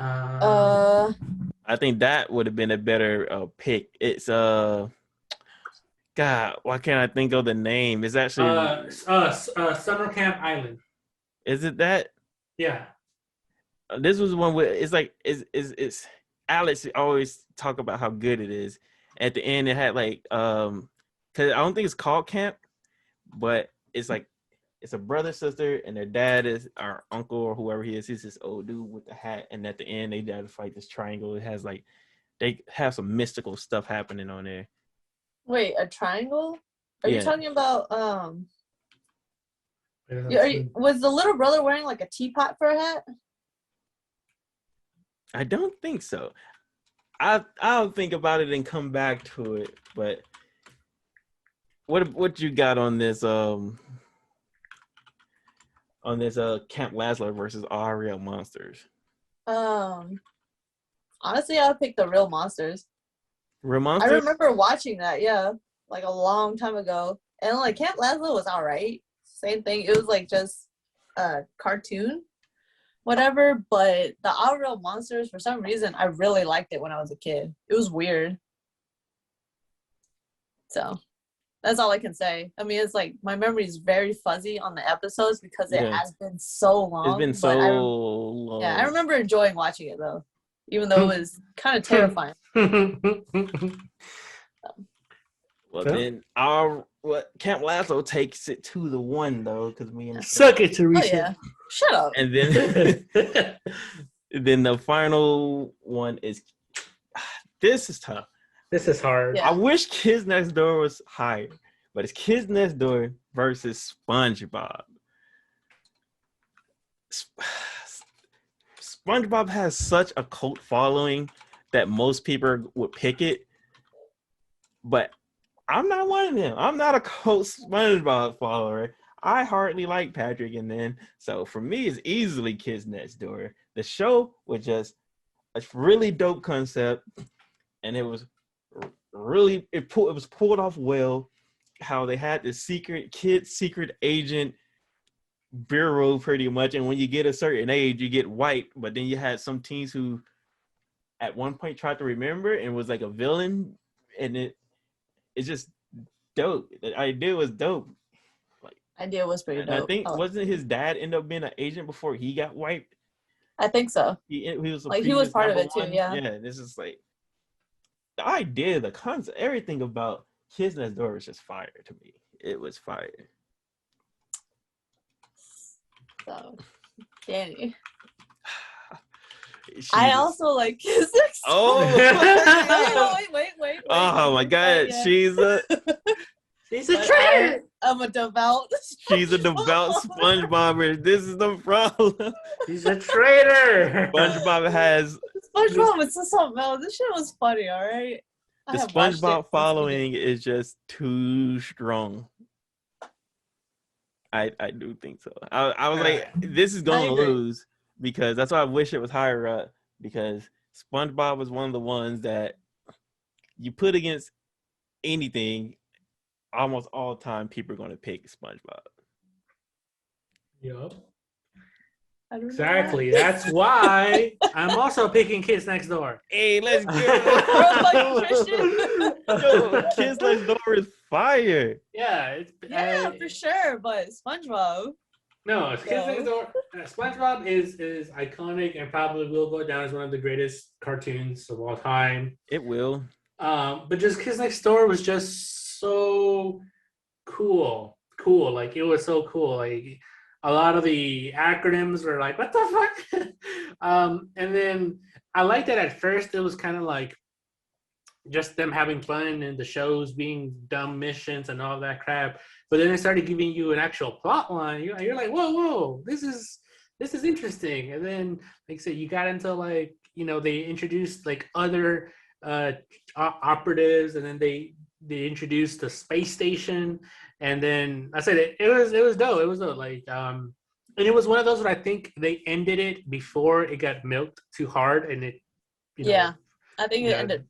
I think that would have been a better pick. It's God, why can't I think of the name? It's actually Summer Camp Island. Is it that? Yeah. This was one where it's like it's Alex always talk about how good it is. At the end, it had like because I don't think it's called camp, but it's like it's a brother sister and their dad is our uncle or whoever he is. He's this old dude with the hat, and at the end they got to fight this triangle. It has like they have some mystical stuff happening on there. Wait, a triangle? Are you talking about was the little brother wearing like a teapot for a hat? I don't think so. I'll think about it and come back to it. But what you got on this Camp Lazlo versus All Real Monsters? Honestly, I would pick the Real Monsters. Real Monsters? I remember watching that, like a long time ago. And like Camp Lazlo was alright. Same thing. It was like just a cartoon, whatever. But the All Real Monsters, for some reason, I really liked it when I was a kid. It was weird. So that's all I can say. I mean, it's like my memory is very fuzzy on the episodes because it has been so long. It's been so long. Yeah, I remember enjoying watching it though, even though it was kind of terrifying. Then Camp Lazlo takes it to the one though, because me and suck it, Teresa. Oh, yeah. Shut up. And then the final one is this is tough. This is hard. Yeah. I wish Kids Next Door was higher, but it's Kids Next Door versus SpongeBob. SpongeBob has such a cult following that most people would pick it, but I'm not one of them. I'm not a cult SpongeBob follower. I hardly like Patrick and then, so for me, it's easily Kids Next Door. The show was just a really dope concept, and it was really it was pulled off well. How they had this secret agent bureau pretty much, and when you get a certain age, you get white. But then you had some teens who, at one point, tried to remember and was like a villain, and it's just dope. The idea was dope. Idea was pretty dope. I think wasn't his dad end up being an agent before he got wiped? I think so. He was like he was part of it too. Yeah. Yeah. This is like the idea, the concept, everything about Kids Next Door was just fire to me. It was fire. So, Danny. I also like Kids Next Door. Oh. wait. Oh my God, she's a traitor. I'm a devout. She's a devout SpongeBober. This is the problem. He's a traitor. SpongeBob has SpongeBob. It's just something else. This shit was funny. All right. the SpongeBob following is just too strong. I do think so. I was like, this is gonna lose because that's why I wish it was higher up because SpongeBob was one of the ones that you put against anything. Almost all the time, people are going to pick SpongeBob. Yup. Exactly. That's why I'm also picking Kids Next Door. Hey, let's get it. Yo, Kids Next Door is fire. Yeah. For sure. But SpongeBob. No, Kids Next Door. SpongeBob is iconic and probably will go down as one of the greatest cartoons of all time. It will. But just Kids Next Door was just so cool. Like it was so cool. Like a lot of the acronyms were like, what the fuck? And then I liked that at first it was kind of like just them having fun and the shows being dumb missions and all that crap. But then they started giving you an actual plot line. You're like, whoa, this is interesting. And then, like I said, you got into like, they introduced like other operatives, and then they introduced the space station, and then I said it was dope. It was dope. Like and it was one of those where I think they ended it before it got milked too hard, and it. I think it ended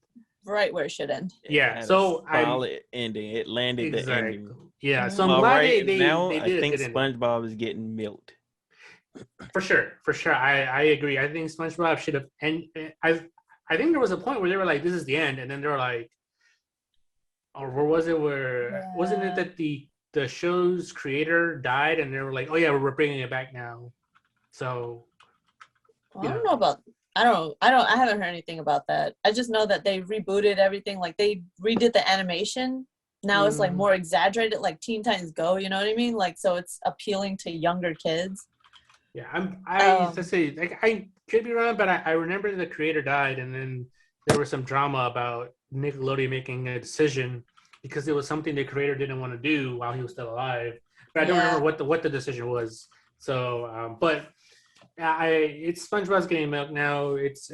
right where it should end. Yeah, so solid ending. It landed the ending. Yeah, so I'm glad they did I think SpongeBob is getting milked. For sure. I agree. I think SpongeBob should have. And I think there was a point where they were like, "This is the end," and then they were like. Or where was it? Wasn't it that the show's creator died, and they were like, "Oh yeah, we're bringing it back now." So I don't know about. I haven't heard anything about that. I just know that they rebooted everything. Like they redid the animation. Now it's like more exaggerated, like Teen Titans Go. You know what I mean? Like so, it's appealing to younger kids. Yeah, I say like I could be wrong, but I remember the creator died, and then there was some drama about Nickelodeon making a decision because it was something the creator didn't want to do while he was still alive. But I don't remember what the decision was. So, but it's SpongeBob's getting milk now. It's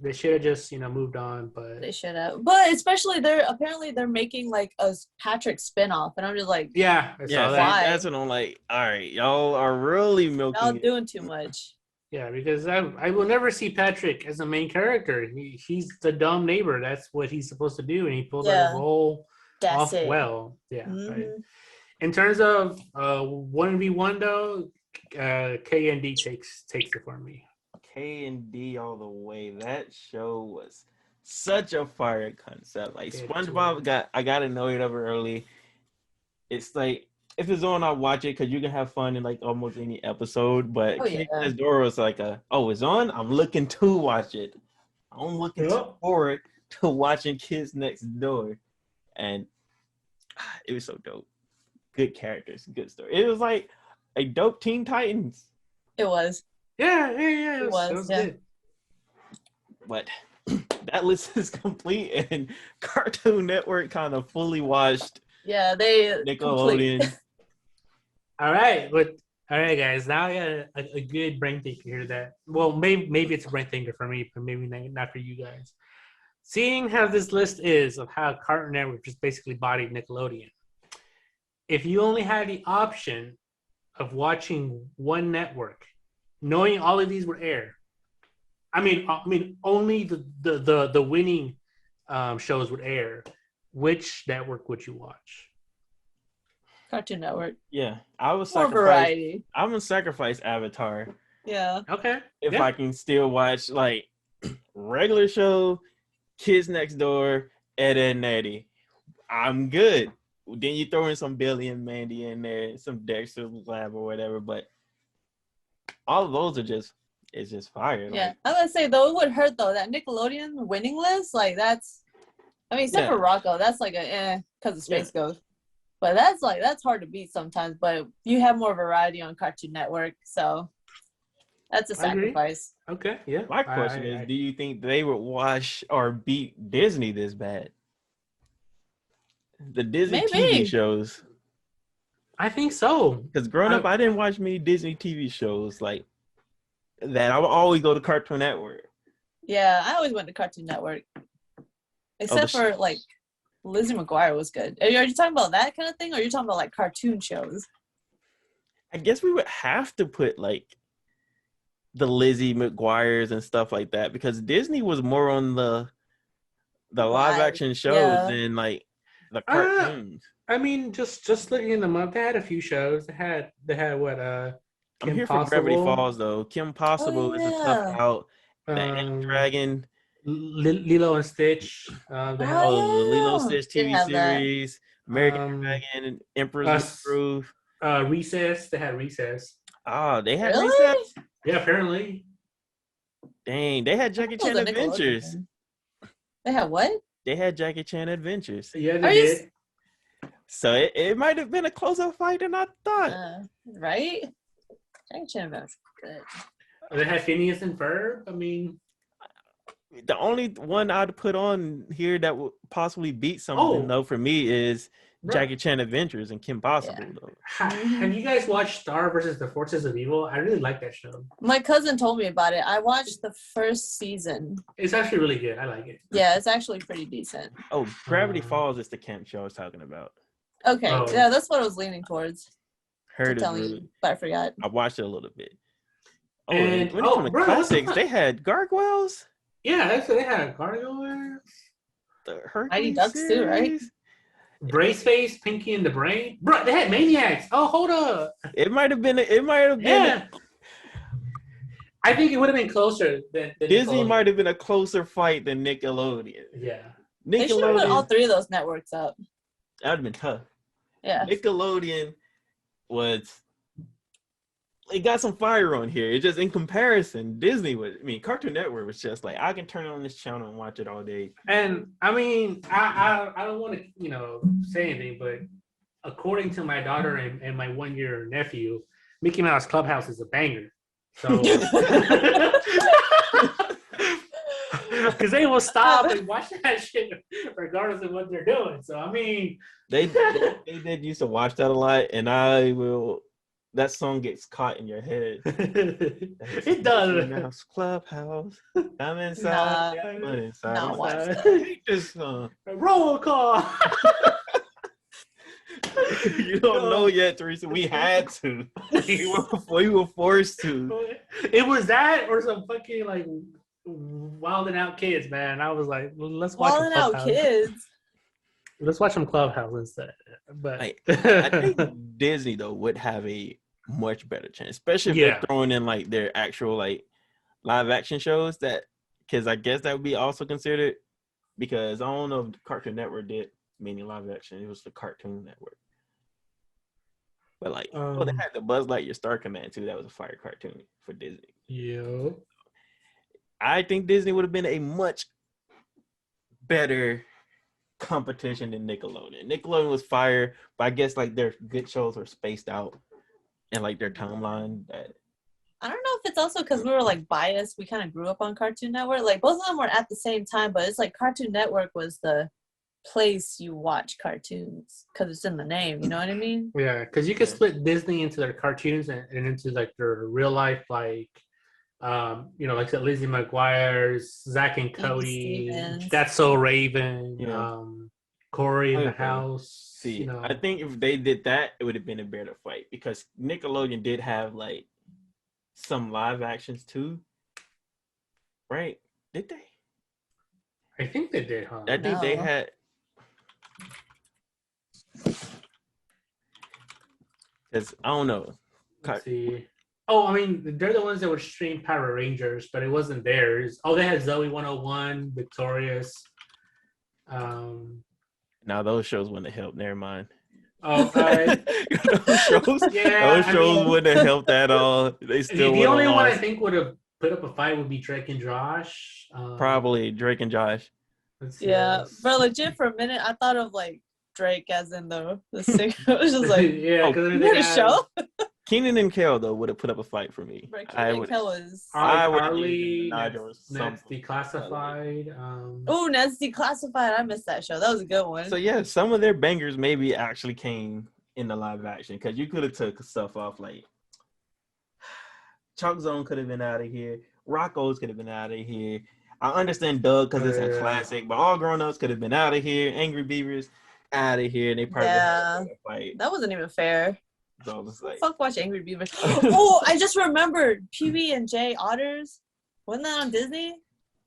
they should have just moved on, but they should have. But especially they're making like a Patrick spinoff, and I'm just like, why? That's what I'm like. All right, y'all are really milking. Y'all doing too much. Yeah, because I will never see Patrick as a main character. He's the dumb neighbor. That's what he's supposed to do, and he pulled that role off well. Yeah. Right. In terms of 1v1 though, K and D takes it for me. K and D all the way. That show was such a fire concept. Like SpongeBob I got annoyed of it early. It's like if it's on, I'll watch it because you can have fun in like almost any episode. But Kids Next Door was like it's on. I'm looking to watch it. I'm looking forward to watching Kids Next Door, and it was so dope. Good characters, good story. It was like a dope Teen Titans. It was. Yeah. It was good. But that list is complete, and Cartoon Network kind of fully watched Yeah, they complete. Nickelodeon. All right, guys. Now I got a good brain thinker here. That maybe it's a brain thinker for me, but maybe not for you guys. Seeing how this list is of how Cartoon Network just basically bodied Nickelodeon. If you only had the option of watching one network, knowing all of these would air, I mean, only the winning shows would air. Which network would you watch? Cartoon Network. Yeah, I would More sacrifice. variety. I'm gonna sacrifice Avatar Yeah. Okay. if I can still watch like regular show, Kids Next Door, Ed, Edd n Eddy. I'm good. Then you throw in some Billy and Mandy in there, some Dexter Lab or whatever, but all of those it's just fire. Yeah, Like, I'm gonna say though it would hurt though that Nickelodeon winning list, like that's, I mean, except for Rocco, that's like a because of Space Ghost, but that's hard to beat sometimes. But you have more variety on Cartoon Network, so that's a sacrifice. Okay, yeah. My question is, do you think they would watch or beat Disney this bad? The Disney TV shows. I think so. Because growing up, I didn't watch many Disney TV shows like that. I would always go to Cartoon Network. Yeah, I always went to Cartoon Network. Except for like Lizzie McGuire was good. Are you talking about that kind of thing, or are you talking about like cartoon shows? I guess we would have to put like the Lizzie McGuires and stuff like that, because Disney was more on the live action shows than like the cartoons. I mean, just looking them up, they had a few shows. They had what I'm here for Gravity Falls though. Kim Possible is a tough out. The Dragon, Lilo and Stitch. The Lilo and Stitch TV series, American Dragon, Emperor's New Groove. Recess. They had Recess. Oh, they had Recess? Yeah, apparently. Dang, they had Jackie Chan Adventures. They had what? They had Jackie Chan Adventures. Yeah, they did. So it might have been a closer fight than I thought. Right? Jackie Chan Adventures good. They had Phineas and Ferb. I mean, the only one I'd put on here that would possibly beat something though for me is Jackie Chan Adventures and Kim Possible though. Have you guys watched Star versus the Forces of Evil? I really like that show. My cousin told me about it. I watched the first season. It's actually really good. I like it. Yeah, it's actually pretty decent. Oh, Gravity Falls is the camp show I was talking about. Okay, yeah, that's what I was leaning towards. Heard it really, you, but I forgot. I watched it a little bit. Oh, and when it comes to classics, they had Gargoyles. Yeah, they had Gargoyles. The Hercules Mighty Ducks series. too, right? Braceface, Pinky and the Brain. Bro, they had Maniacs. Oh, hold up. It might have been. Yeah. I think it would have been closer than Disney. Might have been a closer fight than Nickelodeon. Yeah. They should have put all three of those networks up. That would have been tough. Yeah. Nickelodeon it got some fire on here. It's just in comparison, Disney Cartoon Network was just like, I can turn on this channel and watch it all day. And I mean, I don't want to, say anything, but according to my daughter and my 1-year nephew, Mickey Mouse Clubhouse is a banger. So because they will stop and watch that shit regardless of what they're doing. So I mean, they did used to watch that a lot, and that song gets caught in your head. It does. Mouse Clubhouse. I'm inside. I'm inside. Not watch that. I hate this song. Roll call. You don't know yet, Teresa. We had to. We were forced to. It was that or some fucking like Wildin' Out Kids, man. I was like, well, let's watch Wildin' Out Kids. Let's watch some Clubhouse instead. But I think Disney though would have a much better chance, especially if they're throwing in like their actual like live action shows. That because I guess that would be also considered, because I don't know if Cartoon Network did many live action. It was the Cartoon Network. But like, they had the Buzz Lightyear Star Command too. That was a fire cartoon for Disney. Yeah. I think Disney would have been a much better competition than Nickelodeon. Nickelodeon was fire, but I guess like their good shows were spaced out and like their timeline. That I don't know if it's also because we were like biased. We kind of grew up on Cartoon Network. Like both of them were at the same time, but it's like Cartoon Network was the place you watch cartoons because it's in the name. You know what I mean? Yeah, because you could split Disney into their cartoons and into like their real life, like like I said, Lizzie McGuire's, Zach and Cody, Stevens. That's So Raven, Yeah. Corey in the Okay. House. See, I think if they did that, it would have been a better fight because Nickelodeon did have like some live actions too, right? Did they? I think they did, huh? I think they No. had. Because I don't know. Let's see. Oh, I mean, they're the ones that would stream Power Rangers, but it wasn't theirs. Oh, they had Zoe 101, Victorious. Now those shows wouldn't have helped. Never mind. Oh, those shows, yeah, those shows wouldn't have helped at all. They still the only one I lost. think would have put up a fight would be Drake and Josh. Probably Drake and Josh. Yeah, but legit for a minute, I thought of like Drake as in the singer. It was just like, yeah, because you made a show. Keenan and Kel though would have put up a fight for me. Right, I would. Kel was. I would Harley, Nigel Ned's Declassified. Oh, Ned's Declassified. I missed that show. That was a good one. So yeah, some of their bangers maybe actually came in the live action because you could have took stuff off like Chalk Zone could have been out of here. Rocco's could have been out of here. I understand Doug because it's a classic, but All Grown Ups could have been out of here. Angry Beavers out of here. And they probably had a fight. That wasn't even fair. So it's like, fuck watch Angry Beavers. Oh, I just remembered PB and J Otters. Wasn't that on Disney?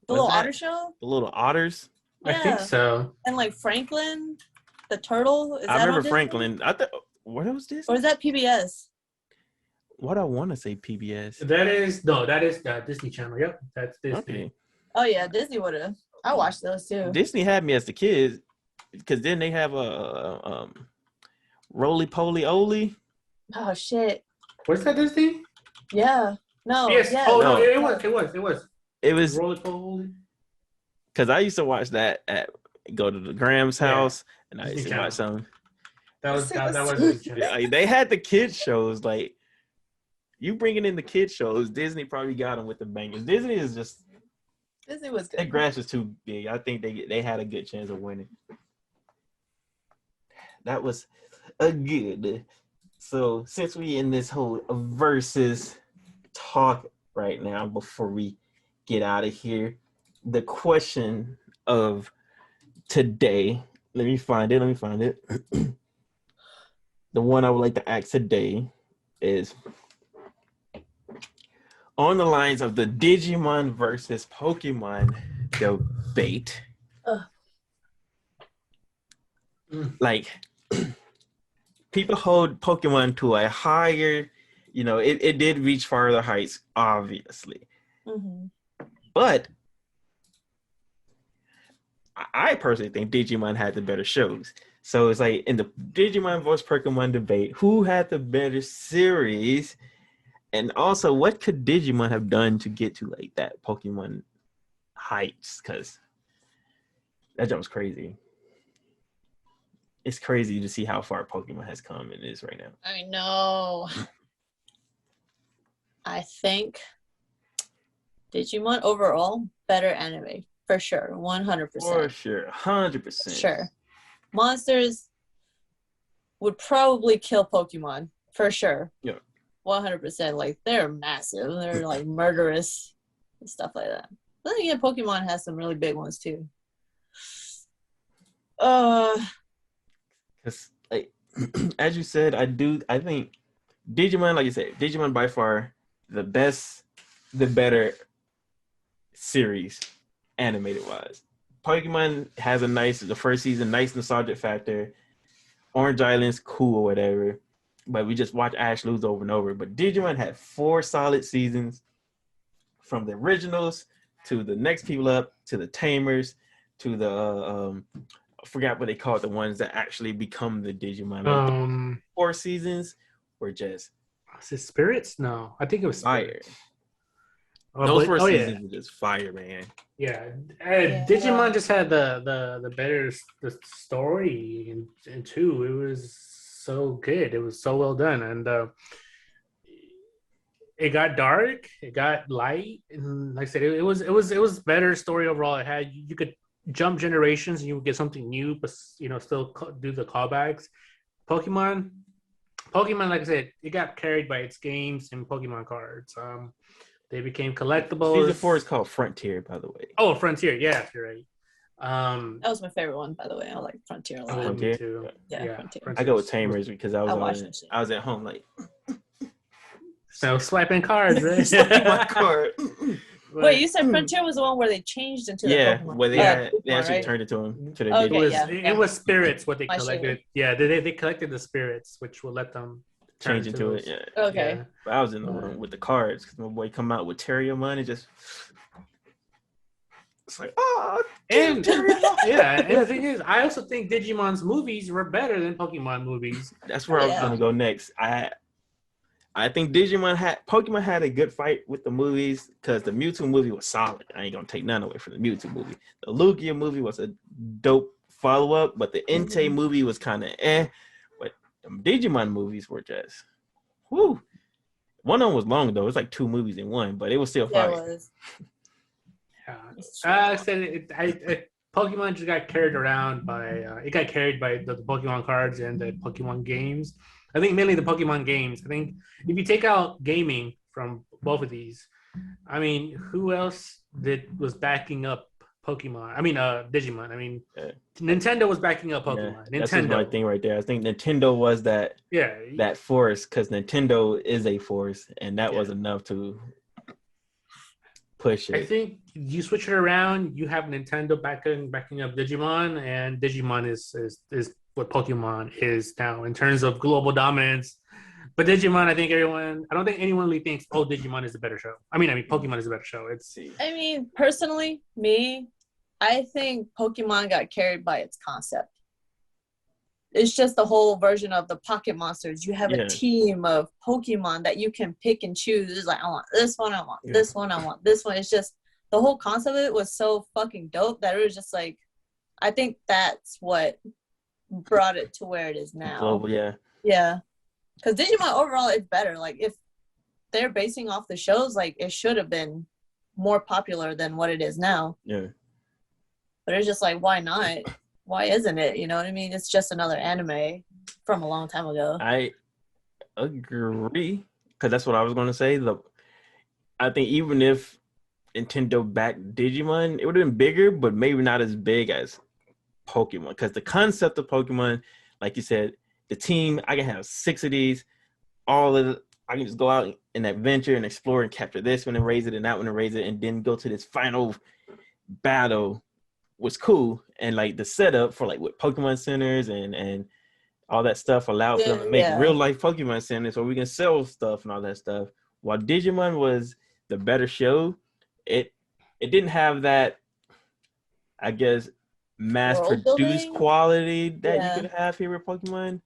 The little otter show? The little otters? Yeah. I think so. And like Franklin, the turtle. I remember Franklin. I thought, what was this? Or is that PBS? What I want to say PBS. That is Disney Channel. Yep, that's Disney. Okay. Oh yeah, Disney would have. I watched those too. Disney had me as the kids because then they have a Roly Poly Oly. Oh shit. Was that Disney? Yeah. No. Yes. Yeah. Oh no, it was. It was Roly Poly. Because I used to watch that go to the Graham's house, and I used to watch some. That was like, they had the kids shows. Like you bringing in the kids shows, Disney probably got them with the bangers. Disney was good. That grass was too big. I think they had a good chance of winning. That was a good. So since we in this whole versus talk right now, before we get out of here, the question of today, let me find it. The one I would like to ask today is on the lines of the Digimon versus Pokemon debate. Like, people hold Pokemon to a higher, it did reach farther heights, obviously. Mm-hmm. But I personally think Digimon had the better shows. So it's like in the Digimon versus Pokemon debate, who had the better series? And also, what could Digimon have done to get to like that Pokemon heights? Because that jump's crazy. It's crazy to see how far Pokemon has come and is right now. I know. I think Digimon overall better anime for sure, 100%. For sure, 100%. Sure. Monsters would probably kill Pokemon for sure. Yeah. 100%. Like they're massive. They're like murderous and stuff like that. But then again, Pokemon has some really big ones too. Because like as you said, I think Digimon, like you said, Digimon by far the better series animated wise. Pokemon has the first season, nice nostalgic factor. Orange Island's cool or whatever, but we just watch Ash lose over and over. But Digimon had 4 solid seasons, from the originals to the next people up to the Tamers to the I forgot what they call it, the ones that actually become the Digimon. 4 seasons were just. Was it Spirits? No, I think it was fire. Those 4 seasons were just fire, man. Yeah, Digimon just had the better the story, and too, it was so good. It was so well done, and it got dark, it got light, and like I said, it was better story overall. It had you could jump generations and you would get something new, but still do the callbacks. Pokemon, Pokemon, like I said, it got carried by its games and Pokemon cards. They became collectibles. Season 4 is called Frontier, by the way. Oh, Frontier, yeah, you're right. That was my favorite one, by the way. I like Frontier a lot. Frontier? Me too. Yeah, Frontier. I go with Tamers because I watched was that shit. I was at home like So swiping cards, right? swiping my card. Wait, you said Frontier was the one where they changed into the Pokemon? Where they Pokemon, actually right? turned it to them. To the Okay, it was spirits what they My collected. Yeah, they collected the spirits, which will let them change into those. it. Yeah. Okay. Yeah. But I was in the room with the cards because my boy come out with Terriermon and just. It's like, and the thing is, I also think Digimon's movies were better than Pokemon movies. That's where I was gonna go next. I think Pokemon had a good fight with the movies because the Mewtwo movie was solid. I ain't gonna take none away from the Mewtwo movie. The Lugia movie was a dope follow up, but the Entei movie was kind of But the Digimon movies were just, whoo. One of them was long though. It was like 2 movies in one, but it was still fire. It was. I said Pokemon just got carried around by it got carried by the Pokemon cards and the Pokemon games. I think mainly the Pokemon games. I think if you take out gaming from both of these, I mean, who else was backing up Pokemon? I mean, Digimon. I mean, Nintendo was backing up Pokemon. Yeah, Nintendo. That's my thing right there. I think Nintendo was that force because Nintendo is a force, and that was enough to push it. I think you switch it around. You have Nintendo backing up Digimon, and Digimon is what Pokemon is now in terms of global dominance. But Digimon, I don't think anyone really thinks, oh, Digimon is the better show. I mean, Pokemon is a better show. I mean, personally, I think Pokemon got carried by its concept. It's just the whole version of the Pocket Monsters. You have a team of Pokemon that you can pick and choose. It's like, I want this one, I want this one, I want this one. It's just, the whole concept of it was so fucking dope that it was just like, I think that's what brought it to where it is now. Global, yeah, because Digimon overall is better. Like, if they're basing off the shows, like, it should have been more popular than what it is now. But it's just like, why not? Why isn't it? You know what I mean? It's just another anime from a long time ago. I agree, because that's what I was going to say. I think even if Nintendo backed Digimon, it would have been bigger, but maybe not as big as Pokemon. Because the concept of Pokemon, like you said, the team, I can have 6 of these, I can just go out and adventure and explore and capture this one and raise it and that one and raise it and then go to this final battle was cool. And like the setup for like with Pokemon centers and all that stuff allowed them to make real life Pokemon centers where we can sell stuff and all that stuff. While Digimon was the better show, it didn't have that, I guess, mass produced quality that you could have here with Pokemon.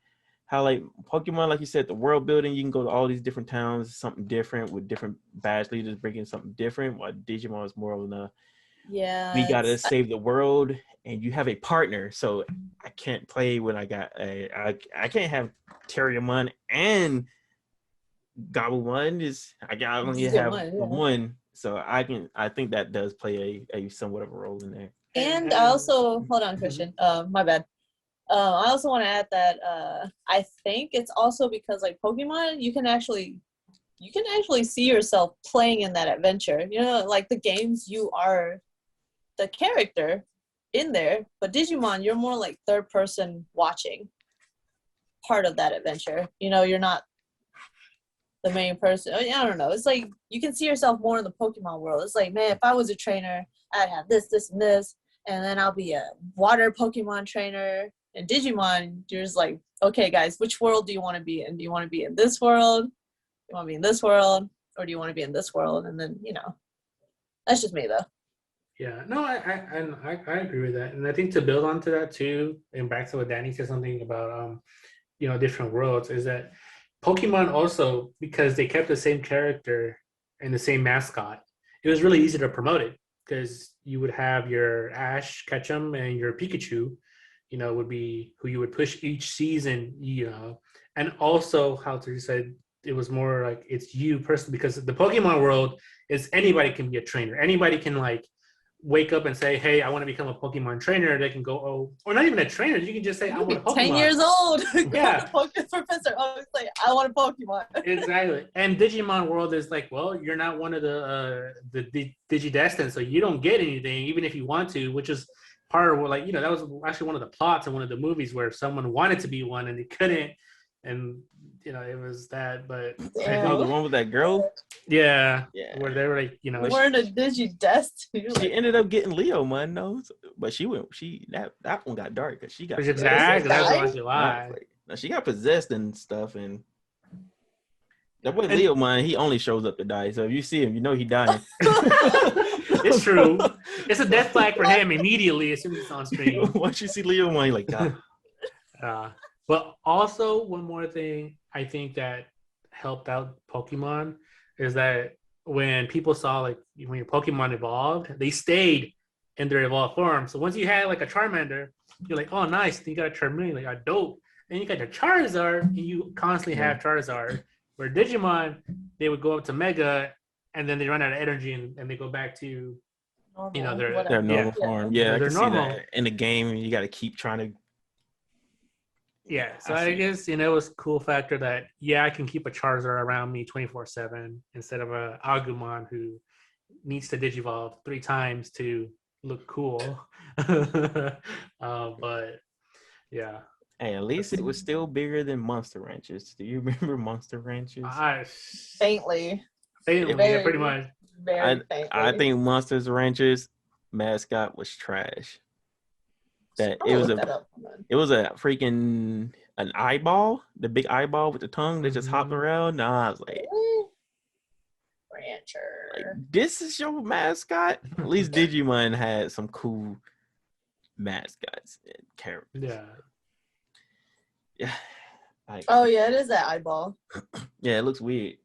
How like Pokemon, like you said, the world building, you can go to all these different towns, something different with different badge leaders bringing something different. While Digimon is more of a we gotta save the world, and you have a partner. So I can't play when I can't have Terriermon and Gobblebon. I only have one, so I think that does play a somewhat of a role in there. And I also hold on, Christian. My bad. I also want to add that I think it's also because like Pokemon, you can actually see yourself playing in that adventure. You know, like the games, you are the character in there, but Digimon, you're more like third person watching part of that adventure. You know, you're not the main person. I don't know. It's like you can see yourself more in the Pokemon world. It's like, man, if I was a trainer, I'd have this, and this, and then I'll be a water Pokemon trainer. And Digimon, you're just like, okay, guys, which world do you want to be in? Do you want to be in this world? Do you want to be in this world? Or do you want to be in this world? And then, that's just me, though. Yeah, no, I agree with that. And I think to build onto that, too, and back to what Danny said something about, different worlds, is that Pokemon also, because they kept the same character and the same mascot, it was really easy to promote it because you would have your Ash Ketchum and your Pikachu, would be who you would push each season, and also how Teresa said, it was more like it's you personally, because the Pokemon world is anybody can be a trainer. Anybody can like wake up and say, "Hey, I want to become a Pokemon trainer." They can go, "Oh," or not even a trainer. You can just say, "I want a Pokemon." 10 years old. Yeah. Professor always like, "I want a Pokemon." Exactly. And Digimon world is like, well, you're not one of the Digidestined, so you don't get anything, even if you want to, which is part of what, like, that was actually one of the plots in one of the movies where someone wanted to be one and they couldn't, and it was that. But Yeah. Oh, the one with that girl? yeah, Yeah. where they were like, we're in a Digidestined. She ended up getting Leo, man, though. But that one got dark because she got exactly that's died? why she lied. Now she got possessed and stuff, and that boy Leo, man, he only shows up to die. So if you see him, you know he dying. It's true. It's a death flag for him immediately as soon as he's on screen. Once you see Leo, man, you're like, God. But also one more thing I think that helped out Pokemon is that when people saw like when your Pokemon evolved, they stayed in their evolved form. So once you had like a Charmander, you're like, oh nice, you got a Charmander, like a dope. And you got your Charizard, and you constantly have Charizard. Where Digimon, they would go up to Mega, and then they run out of energy, and they go back to Normal, their normal form. Yeah, I they're can normal. see that. In the game, you got to keep trying to. Yeah, so I guess it was a cool factor that I can keep a Charizard around me 24/7 instead of a Agumon who needs to digivolve 3 times to look cool. But yeah. Hey, at least it was still bigger than Monster Ranchers. Do you remember Monster Ranchers? Faintly. Yeah, pretty much. Very faintly. I think Monsters Ranchers mascot was trash. That it was a freaking an eyeball, the big eyeball with the tongue that just hopped around. Nah, I was like, Rancher. like, this is your mascot? At least Digimon had some cool mascots and characters. Yeah. Yeah. It is that eyeball. Yeah, it looks weird.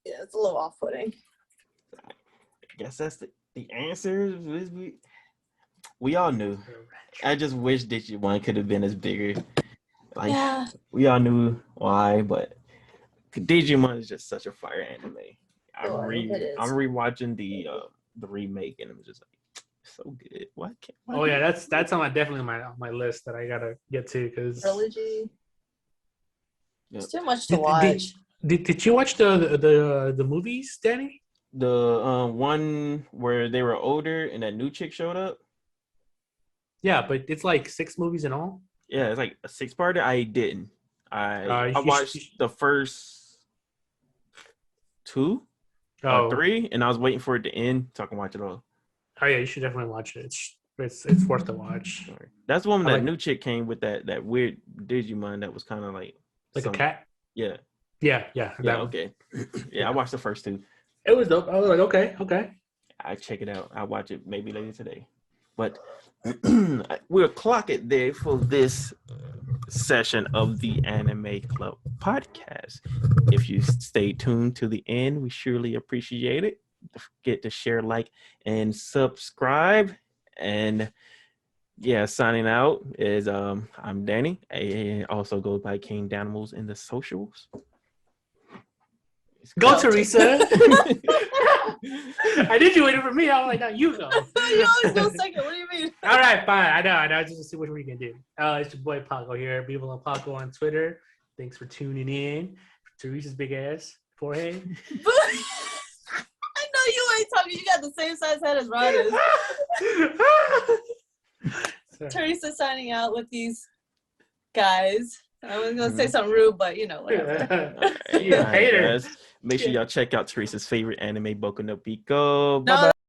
Yeah, it's a little off-putting. I guess that's the answer. We all knew. I just wish Digimon could have been as bigger. Like we all knew why, but Digimon is just such a fire anime. I'm rewatching the remake, and I'm just like, so good. Why that's on definitely my list that I gotta get to because trilogy. It's too much to watch. Did you watch the movies, Danny? The one where they were older and that new chick showed up. Yeah, but it's like 6 movies in all. Yeah, it's like a 6-parter. I didn't. I watched the first 2, 3, and I was waiting for it to end so I can watch it all. Oh yeah, you should definitely watch it. It's worth the watch. That's the one that new chick came with that weird Digimon that was kind of like a cat. Yeah. Yeah. Okay. I watched the first 2. It was dope. I was like, okay. I check it out. I'll watch it maybe later today. But we'll clock it there for this session of the Anime Club podcast. If you stay tuned to the end, we surely appreciate it. Don't forget to share, like, and subscribe. And signing out is I'm Danny. I also go by King Danimals in the socials. Go, Teresa. I did you waiting for me. I was like, now you go. You always go second. What do you mean? All right, fine. I know. Just to see what we can do. It's your boy Paco here. Beaver and Paco on Twitter. Thanks for tuning in. Teresa's big ass forehead. I know you ain't talking. You got the same size head as Ryder's. Teresa signing out with these guys. I was gonna say something rude, but whatever. You hater. Make sure y'all check out Teresa's favorite anime, Boku no Pico. Bye-bye.